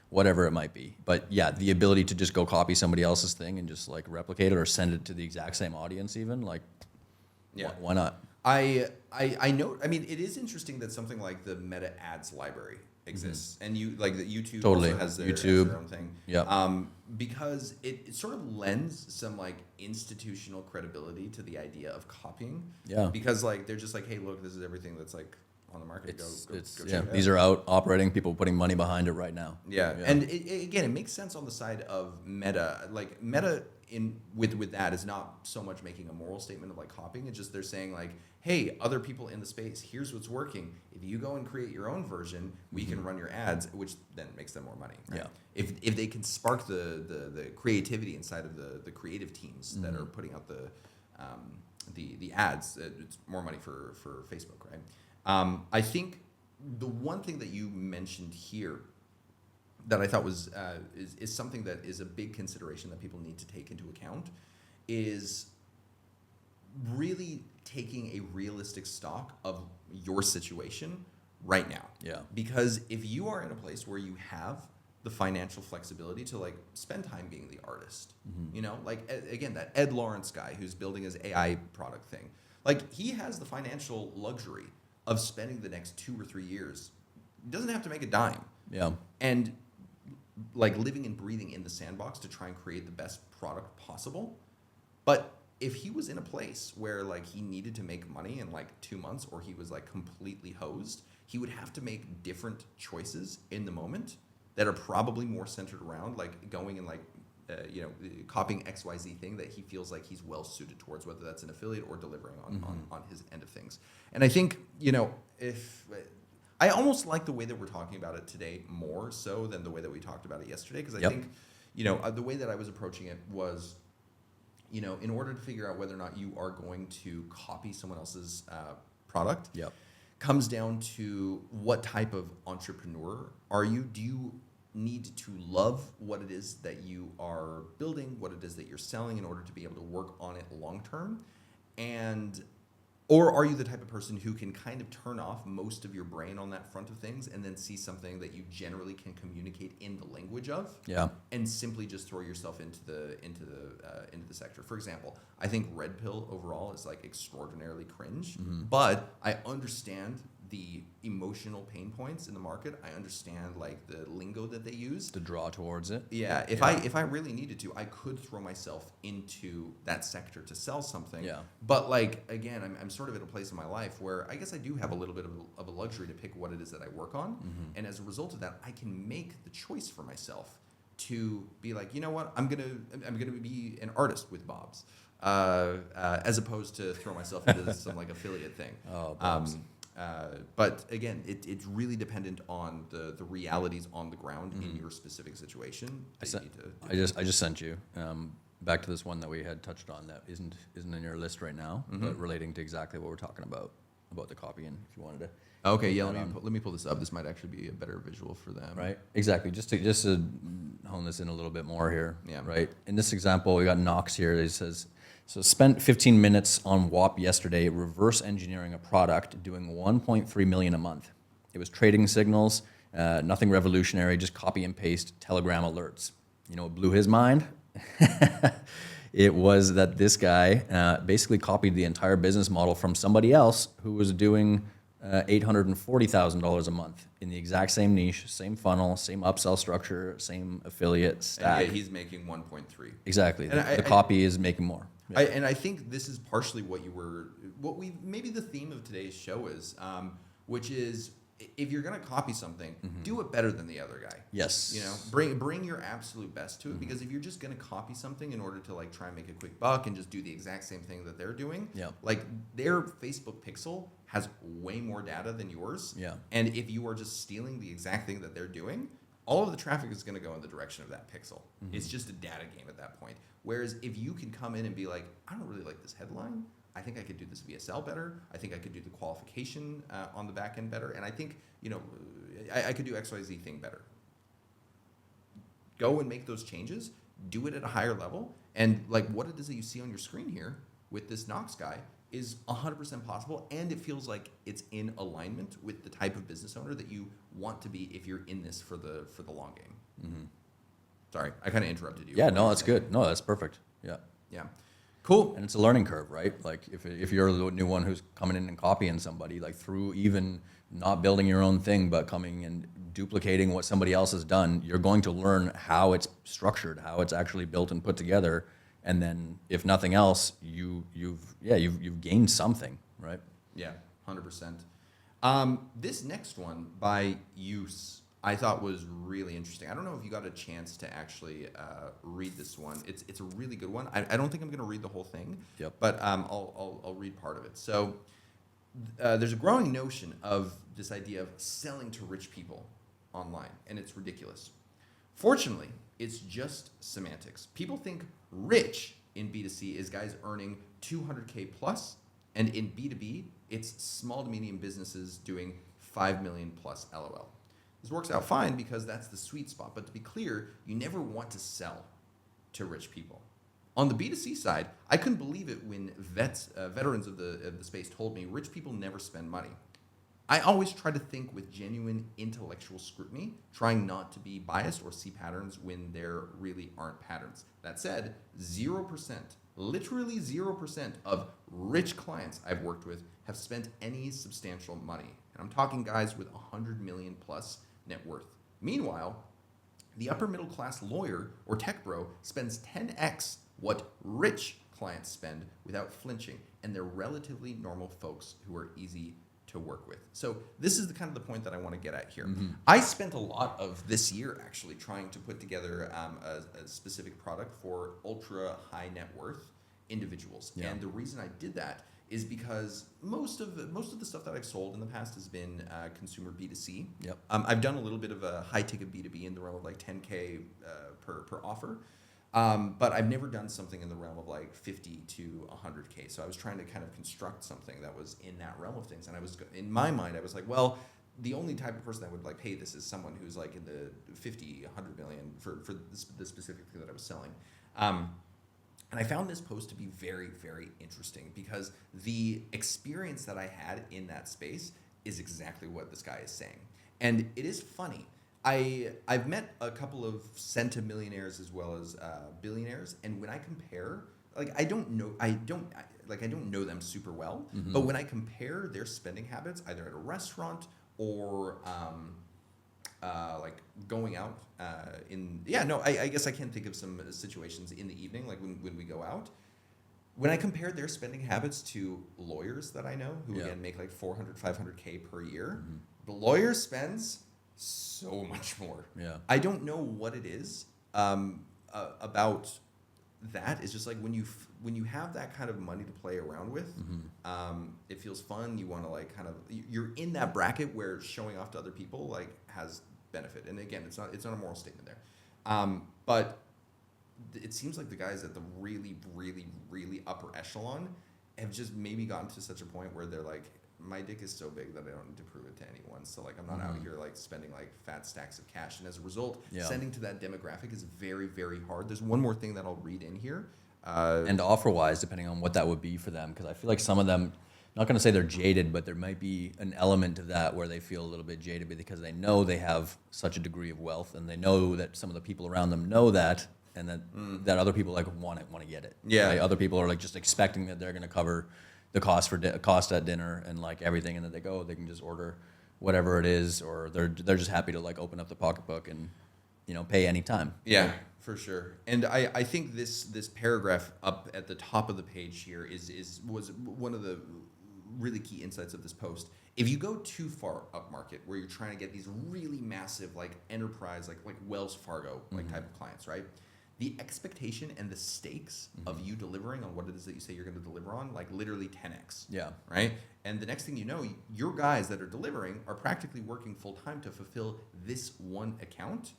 whatever it might be. But yeah, the ability to just go copy somebody else's thing and just like replicate it or send it to the exact same audience, even like,
Yeah.
why not?
I know. I mean, it is interesting that something like the Meta Ads library exists, and you like that YouTube
Totally.
also has their
YouTube.
own thing.
Yep.
Because it sort of lends some like institutional credibility to the idea of copying.
Yeah.
Because like they're just like, hey, look, this is everything that's like on the market. Go
Yeah,
check it out.
these are out operating. People putting money behind it right now.
Yeah, and again, it makes sense on the side of Meta. Like Meta with that is not so much making a moral statement of like copying. It's just they're saying like, hey, other people in the space, here's what's working. If you go and create your own version, we can run your ads, which then makes them more money. Right?
Yeah.
If they can spark the creativity inside of the creative teams that are putting out the ads, it's more money for Facebook, right? I think the one thing that you mentioned here that I thought was is something that is a big consideration that people need to take into account is really taking a realistic stock of your situation right now.
Yeah.
Because if you are in a place where you have the financial flexibility to like spend time being the artist, you know, like again, that Ed Lawrence guy who's building his AI product thing, like he has the financial luxury of spending the next 2 or 3 years. He doesn't have to make a dime.
Yeah.
And like living and breathing in the sandbox to try and create the best product possible. But if he was in a place where like he needed to make money in like 2 months or he was like completely hosed, he would have to make different choices in the moment that are probably more centered around like going and like copying XYZ thing that he feels like he's well suited towards, whether that's an affiliate or delivering on his end of things. And I think, you know, if I almost like the way that we're talking about it today more so than the way that we talked about it yesterday, because I think, you know, the way that I was approaching it was, you know, in order to figure out whether or not you are going to copy someone else's product, comes down to what type of entrepreneur are you? Do you need to love what it is that you are building, what it is that you're selling in order to be able to work on it long term? Or are you the type of person who can kind of turn off most of your brain on that front of things and then see something that you generally can communicate in the language of, and simply just throw yourself into the sector? For example, I think Red Pill overall is like extraordinarily cringe, but I understand the emotional pain points in the market. I understand like the lingo that they use
to draw towards it.
Yeah, if I really needed to, I could throw myself into that sector to sell something.
Yeah.
But like again, I'm sort of at a place in my life where I guess I do have a little bit of a luxury to pick what it is that I work on, and as a result of that, I can make the choice for myself to be like, you know what, I'm gonna be an artist with Bob's, as opposed to throw myself into some like affiliate thing.
Oh, Bob's.
But again, it's really dependent on the realities on the ground in your specific situation.
I just sent you back to this one that we had touched on that isn't in your list right now, but relating to exactly what we're talking about the copying. If you wanted to.
Okay, yeah. Let me pull this up. This might actually be a better visual for them.
Right. Exactly. Just to hone this in a little bit more here.
Yeah.
Right. In this example, we got Knox here. He says, so spent 15 minutes on WAP yesterday, reverse engineering a product, doing 1.3 million a month. It was trading signals, nothing revolutionary, just copy and paste Telegram alerts. You know what blew his mind? It was that this guy basically copied the entire business model from somebody else who was doing $840,000 a month in the exact same niche, same funnel, same upsell structure, same affiliate stack.
And yeah, he's making 1.3.
Exactly. The copy is making more.
Yeah. And I think this is partially maybe the theme of today's show is, which is if you're going to copy something, do it better than the other guy.
Yes.
You know, bring your absolute best to it, because if you're just going to copy something in order to like try and make a quick buck and just do the exact same thing that they're doing, like their Facebook pixel has way more data than yours.
Yeah.
And if you are just stealing the exact thing that they're doing, all of the traffic is going to go in the direction of that pixel. It's just a data game at that point. Whereas if you can come in and be like, I don't really like this headline. I think I could do this VSL better. I think I could do the qualification on the back end better. And I think, you know, I could do XYZ thing better. Go and make those changes. Do it at a higher level. And like what it is that you see on your screen here with this Knox guy is 100% possible. And it feels like it's in alignment with the type of business owner that you want to be if you're in this for the long game. Sorry, I kind of interrupted you.
Yeah, no, that's good. No, that's perfect. Yeah.
Yeah. Cool.
And it's a learning curve, right? Like if you're the new one who's coming in and copying somebody, like through even not building your own thing, but coming and duplicating what somebody else has done, you're going to learn how it's structured, how it's actually built and put together. And then if nothing else, you've gained something, right?
Yeah, 100%. This next one by Use, I thought was really interesting. I don't know if you got a chance to actually read this one. It's a really good one. I don't think I'm going to read the whole thing,
Yep.
but I'll read part of it. So there's a growing notion of this idea of selling to rich people online, and it's ridiculous. Fortunately, it's just semantics. People think rich in B2C is guys earning 200K plus, and in B2B, it's small to medium businesses doing 5 million plus LOL. This works out fine because that's the sweet spot. But to be clear, you never want to sell to rich people. On the B2C side, I couldn't believe it when veterans of the space told me rich people never spend money. I always try to think with genuine intellectual scrutiny, trying not to be biased or see patterns when there really aren't patterns. That said, 0%, literally 0% of rich clients I've worked with have spent any substantial money. And I'm talking guys with 100 million plus net worth. Meanwhile, the upper middle class lawyer or tech bro spends 10x what rich clients spend without flinching, and they're relatively normal folks who are easy to work with. So this is the kind of the point that I want to get at here. I spent a lot of this year actually trying to put together a specific product for ultra high net worth individuals.
Yeah.
And the reason I did that is because most of the stuff that I've sold in the past has been consumer B2C.
Yep.
I've done a little bit of a high ticket B2B in the realm of like 10K per offer. But I've never done something in the realm of like 50 to 100K. So I was trying to kind of construct something that was in that realm of things. And I was, in my mind, I was like, well, the only type of person that would like pay this is someone who's like in the 50, 100 million for the specific thing that I was selling. And I found this post to be very, very interesting because the experience that I had in that space is exactly what this guy is saying. And it is funny. I've met a couple of centimillionaires as well as billionaires, and when I compare, like I don't know them super well, but when I compare their spending habits, either at a restaurant or like going out I guess I can think of some situations in the evening, like when we go out. When I compared their spending habits to lawyers that I know, who again make like 400, 500K per year, the lawyer spends so much more.
Yeah.
I don't know what it is about that. It's just like when you have that kind of money to play around with, it feels fun. You want to like kind of, you're in that bracket where showing off to other people like has benefit. And again, it's not a moral statement there. But it seems like the guys at the really, really, really upper echelon have just maybe gotten to such a point where they're like, my dick is so big that I don't need to prove it to anyone. So like I'm not out here like spending like fat stacks of cash. And as a result, sending to that demographic is very, very hard. There's one more thing that I'll read in here.
And offer-wise, depending on what that would be for them, because I feel like some of them, not going to say they're jaded, but there might be an element of that where they feel a little bit jaded because they know they have such a degree of wealth, and they know that some of the people around them know that, and that other people like want to get it.
Yeah.
Right? Other people are like just expecting that they're going to cover the cost at dinner and like everything, and then they can just order whatever it is, or they're just happy to like open up the pocketbook and pay any time.
Yeah, for sure. And I think this paragraph up at the top of the page here was one of the really key insights of this post. If you go too far up market, where you're trying to get these really massive like enterprise like Wells Fargo like type of clients, right? The expectation and the stakes of you delivering on what it is that you say you're going to deliver on, like literally 10x.
Yeah.
Right. And the next thing you know, your guys that are delivering are practically working full time to fulfill this one account.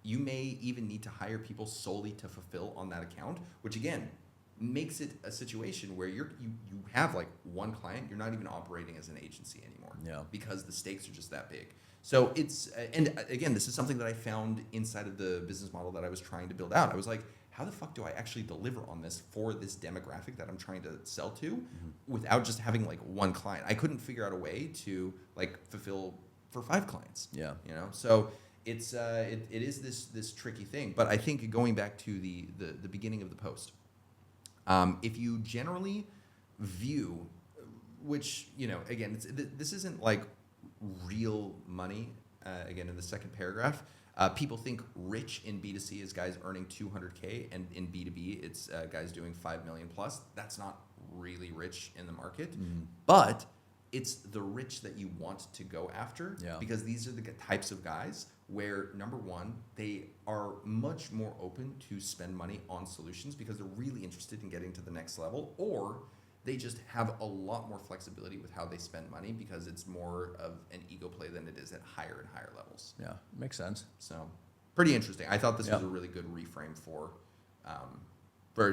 You may even need to hire people solely to fulfill on that account, which again makes it a situation where you have like one client. You're not even operating as an agency anymore.
Yeah.
Because the stakes are just that big. So it's, and again, this is something that I found inside of the business model that I was trying to build out. I was like, how the fuck do I actually deliver on this for this demographic that I'm trying to sell to without just having like one client? I couldn't figure out a way to like fulfill for 5 clients.
Yeah.
So it's it is this tricky thing. But I think going back to the beginning of the post, if you generally view, which again, this isn't like real money. Again, in the second paragraph, people think rich in B2C is guys earning 200K, and in B2B it's guys doing 5 million plus. That's not really rich in the market, but it's the rich that you want to go after,
Yeah.
because these are the types of guys where, number one, they are much more open to spend money on solutions because they're really interested in getting to the next level, or they just have a lot more flexibility with how they spend money because it's more of an ego play than it is at higher and higher levels.
Yeah, makes sense.
So pretty interesting. I thought this was
Yeah.
a really good reframe for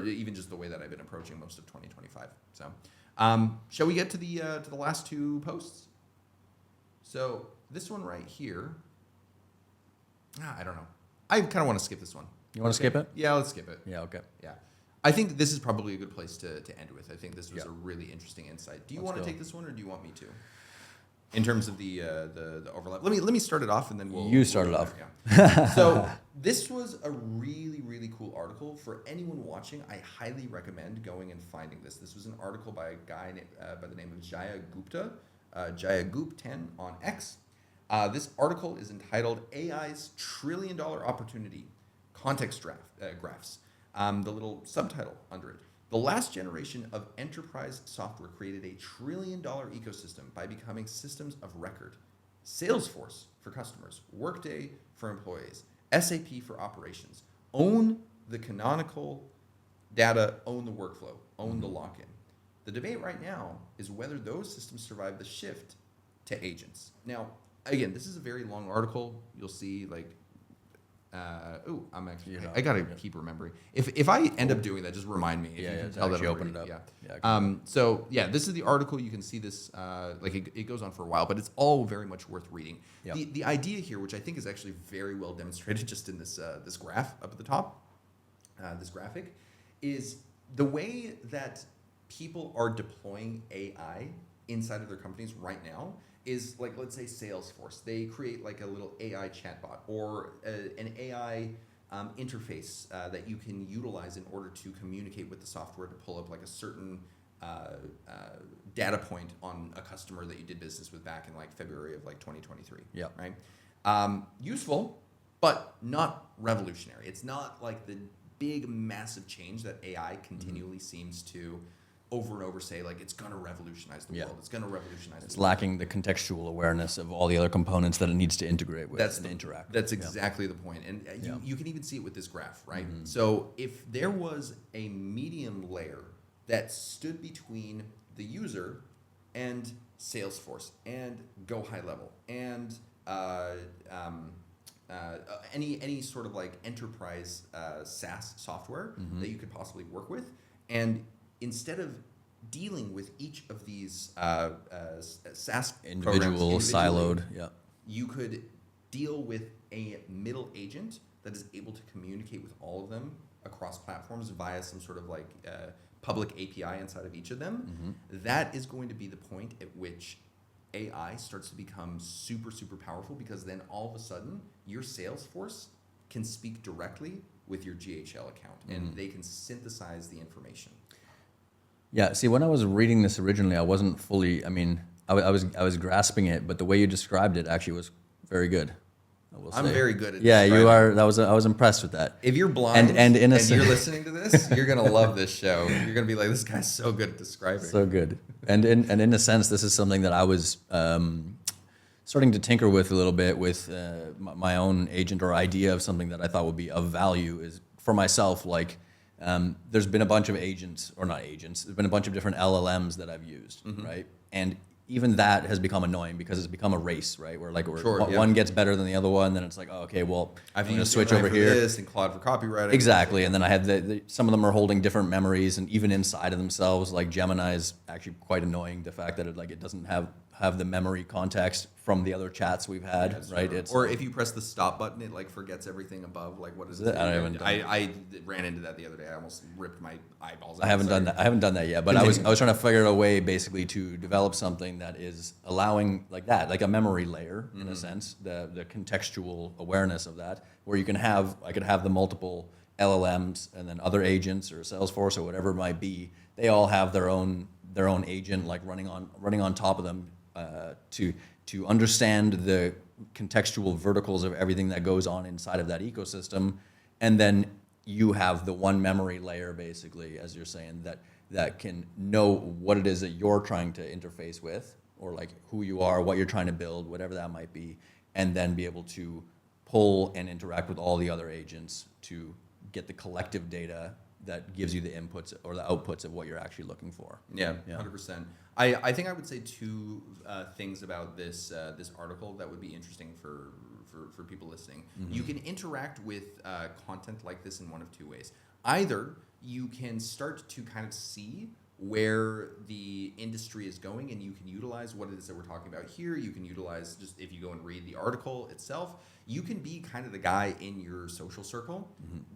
even just the way that I've been approaching most of 2025. So shall we get to the last two posts? So this one right here, I don't know. I kind of want to skip this one.
You want to skip it?
Yeah, let's skip it.
Yeah, okay.
Yeah. I think this is probably a good place to end with. I think this was
Yeah.
a really interesting insight. Do you
Let's
want to
go.
take this one, or do you want me to? In terms of the overlap, let me start it off, and then
You start it off.
Yeah. So this was a really cool article for anyone watching. I highly recommend going and finding this. This was an article by a guy by the name of Jaya Gupta, JayaGoop10 on X. This article is entitled "AI's Trillion-Dollar Opportunity: Context Graphs." The little subtitle under it. The last generation of enterprise software created a trillion-dollar ecosystem by becoming systems of record. Salesforce for customers, Workday for employees, SAP for operations. Own the canonical data, own the workflow, own the lock-in. The debate right now is whether those systems survive the shift to agents. Now, again, this is a very long article. You'll see like I'm actually.
You're not-
I gotta
yeah.
keep remembering. If I end up doing that, just remind me. If
Yeah,
you
yeah,
can
to
tell that
actually
I'm
open it
reading.
up.
Yeah.
Yeah,
So yeah, this is the article. You can see this. Like it goes on for a while, but it's all very much worth reading.
Yeah.
The idea here, which I think is actually very well demonstrated, just in this this graph up at the top, this graphic, is the way that people are deploying AI inside of their companies right now is like, let's say Salesforce. They create like a little AI chatbot or an AI interface that you can utilize in order to communicate with the software to pull up like a certain data point on a customer that you did business with back in like February of like 2023.
Yeah.
Right. Useful, but not revolutionary. It's not like the big massive change that AI continually seems to over and over say like it's going to revolutionize the
Yeah.
world. It's going to revolutionize
It's
the world.
lacking the contextual awareness of all the other components that it needs to integrate with and interact with.
That's
Yeah.
exactly the point. And
Yeah.
you can even see it with this graph, right? So if there was a medium layer that stood between the user and Salesforce and Go High Level and any sort of like enterprise SaaS software that you could possibly work with, and instead of dealing with each of these SaaS
Individual,
programs
siloed. Yeah.
you could deal with a middle agent that is able to communicate with all of them across platforms via some sort of like public API inside of each of them. That is going to be the point at which AI starts to become super powerful, because then all of a sudden your Salesforce can speak directly with your GHL account and they can synthesize the information.
Yeah. See, when I was reading this originally, I wasn't fully. I mean, I was grasping it, but the way you described it actually was very good. I will
I'm
say.
very good at
Yeah, you
describing.
are. I was impressed with that.
If you're blind
And in a
and you're
sen-
listening to this, you're gonna love this show. You're gonna be like, this guy's so good at describing.
So good. And in a sense, this is something that I was starting to tinker with a little bit with my own agent or idea of something that I thought would be of value is for myself. Like, there's been a bunch of agents, or not agents, there's been a bunch of different LLMs that I've used, right? And even that has become annoying because it's become a race, right? Where
Sure, yeah.
one gets better than the other one, then it's like, oh, okay, well, I'm going to
used
switch
Gemini
over
for
here.
this and Claude for copywriting.
Exactly, and then I had some of them are holding different memories, and even inside of themselves, like Gemini is actually quite annoying. The fact that it doesn't have the memory context from the other chats we've had,
That's
right?
true.
It's
Or if you press the stop button, it like forgets everything above. Like, what is
Is
it?
it? I haven't done
I ran into that the other day. I almost ripped my eyeballs out.
I haven't done that. I haven't done that yet, but I was trying to figure out a way basically to develop something that is allowing like that, like a memory layer in a sense, the contextual awareness of that, where I could have the multiple LLMs and then other agents or Salesforce or whatever it might be. They all have their own agent like running on top of them to understand the contextual verticals of everything that goes on inside of that ecosystem, and then you have the one memory layer basically, as you're saying, that can know what it is that you're trying to interface with, or like who you are, what you're trying to build, whatever that might be, and then be able to pull and interact with all the other agents to get the collective data that gives you the inputs or the outputs of what you're actually looking for.
Yeah,
Yeah.
100%. I think I would say two things about this this article that would be interesting for people listening. You can interact with content like this in one of two ways. Either you can start to kind of see where the industry is going, and you can utilize what it is that we're talking about here. You can utilize, just if you go and read the article itself, you can be kind of the guy in your social circle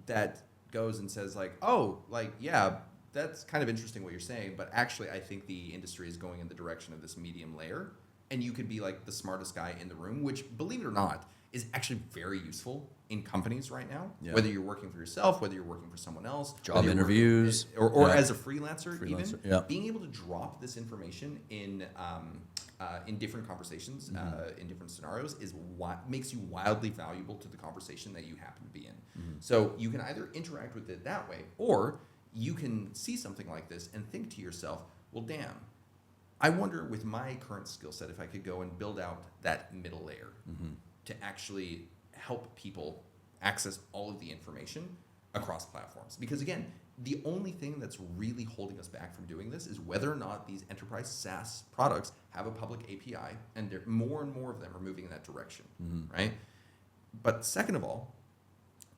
that goes and says like, oh, like, yeah, that's kind of interesting what you're saying, but actually I think the industry is going in the direction of this medium layer. And you could be like the smartest guy in the room, which, believe it or not, is actually very useful in companies right now.
Yeah.
Whether you're working for yourself, whether you're working for someone else,
Job
whether you're
interviews.
or
Yeah.
as a freelancer, even
Yeah.
being able to drop this information in different conversations, in different scenarios, is what makes you wildly valuable to the conversation that you happen to be in. So you can either interact with it that way, or you can see something like this and think to yourself, well, damn, I wonder with my current skill set if I could go and build out that middle layer to actually help people access all of the information across platforms. Because again, the only thing that's really holding us back from doing this is whether or not these enterprise SaaS products have a public API, and more and more of them are moving in that direction, right? But second of all,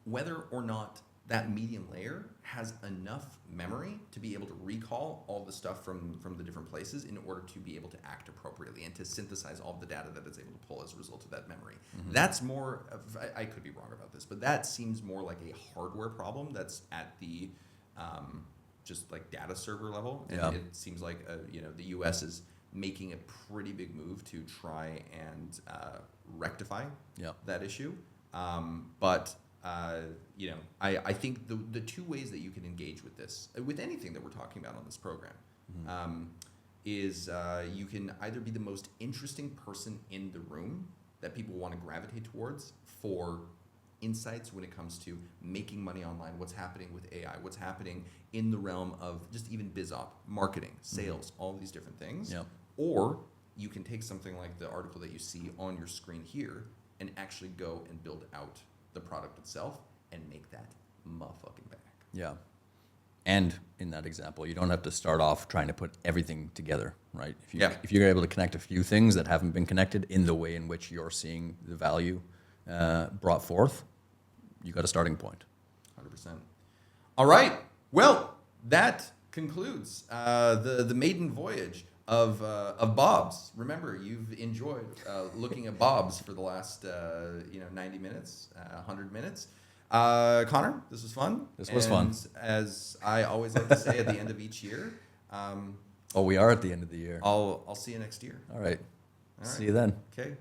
whether or not that medium layer has enough memory to be able to recall all the stuff from the different places in order to be able to act appropriately and to synthesize all of the data that it's able to pull as a result of that memory. That's more of, I could be wrong about this, but that seems more like a hardware problem that's at the just like data server level. And
Yeah.
it seems like the US is making a pretty big move to try and rectify
Yeah.
that issue. But I think the two ways that you can engage with this, with anything that we're talking about on this program, is you can either be the most interesting person in the room that people want to gravitate towards for insights when it comes to making money online, what's happening with AI, what's happening in the realm of just even BizOp, marketing, sales, all of these different things.
Yep.
Or you can take something like the article that you see on your screen here and actually go and build out the product itself and make that motherfucking back.
Yeah. And in that example, you don't have to start off trying to put everything together, right? If you're able to connect a few things that haven't been connected in the way in which you're seeing the value brought forth, you got a starting point.
100%. All right. Well, that concludes the maiden voyage of Bob's. Remember, you've enjoyed looking at Bob's for the last 90 minutes, 100 minutes. Connor, this was fun.
This was fun.
As I always like to say at the end of each year,
We are at the end of the year.
I'll see you next year.
All right.
All right.
See you then.
Okay.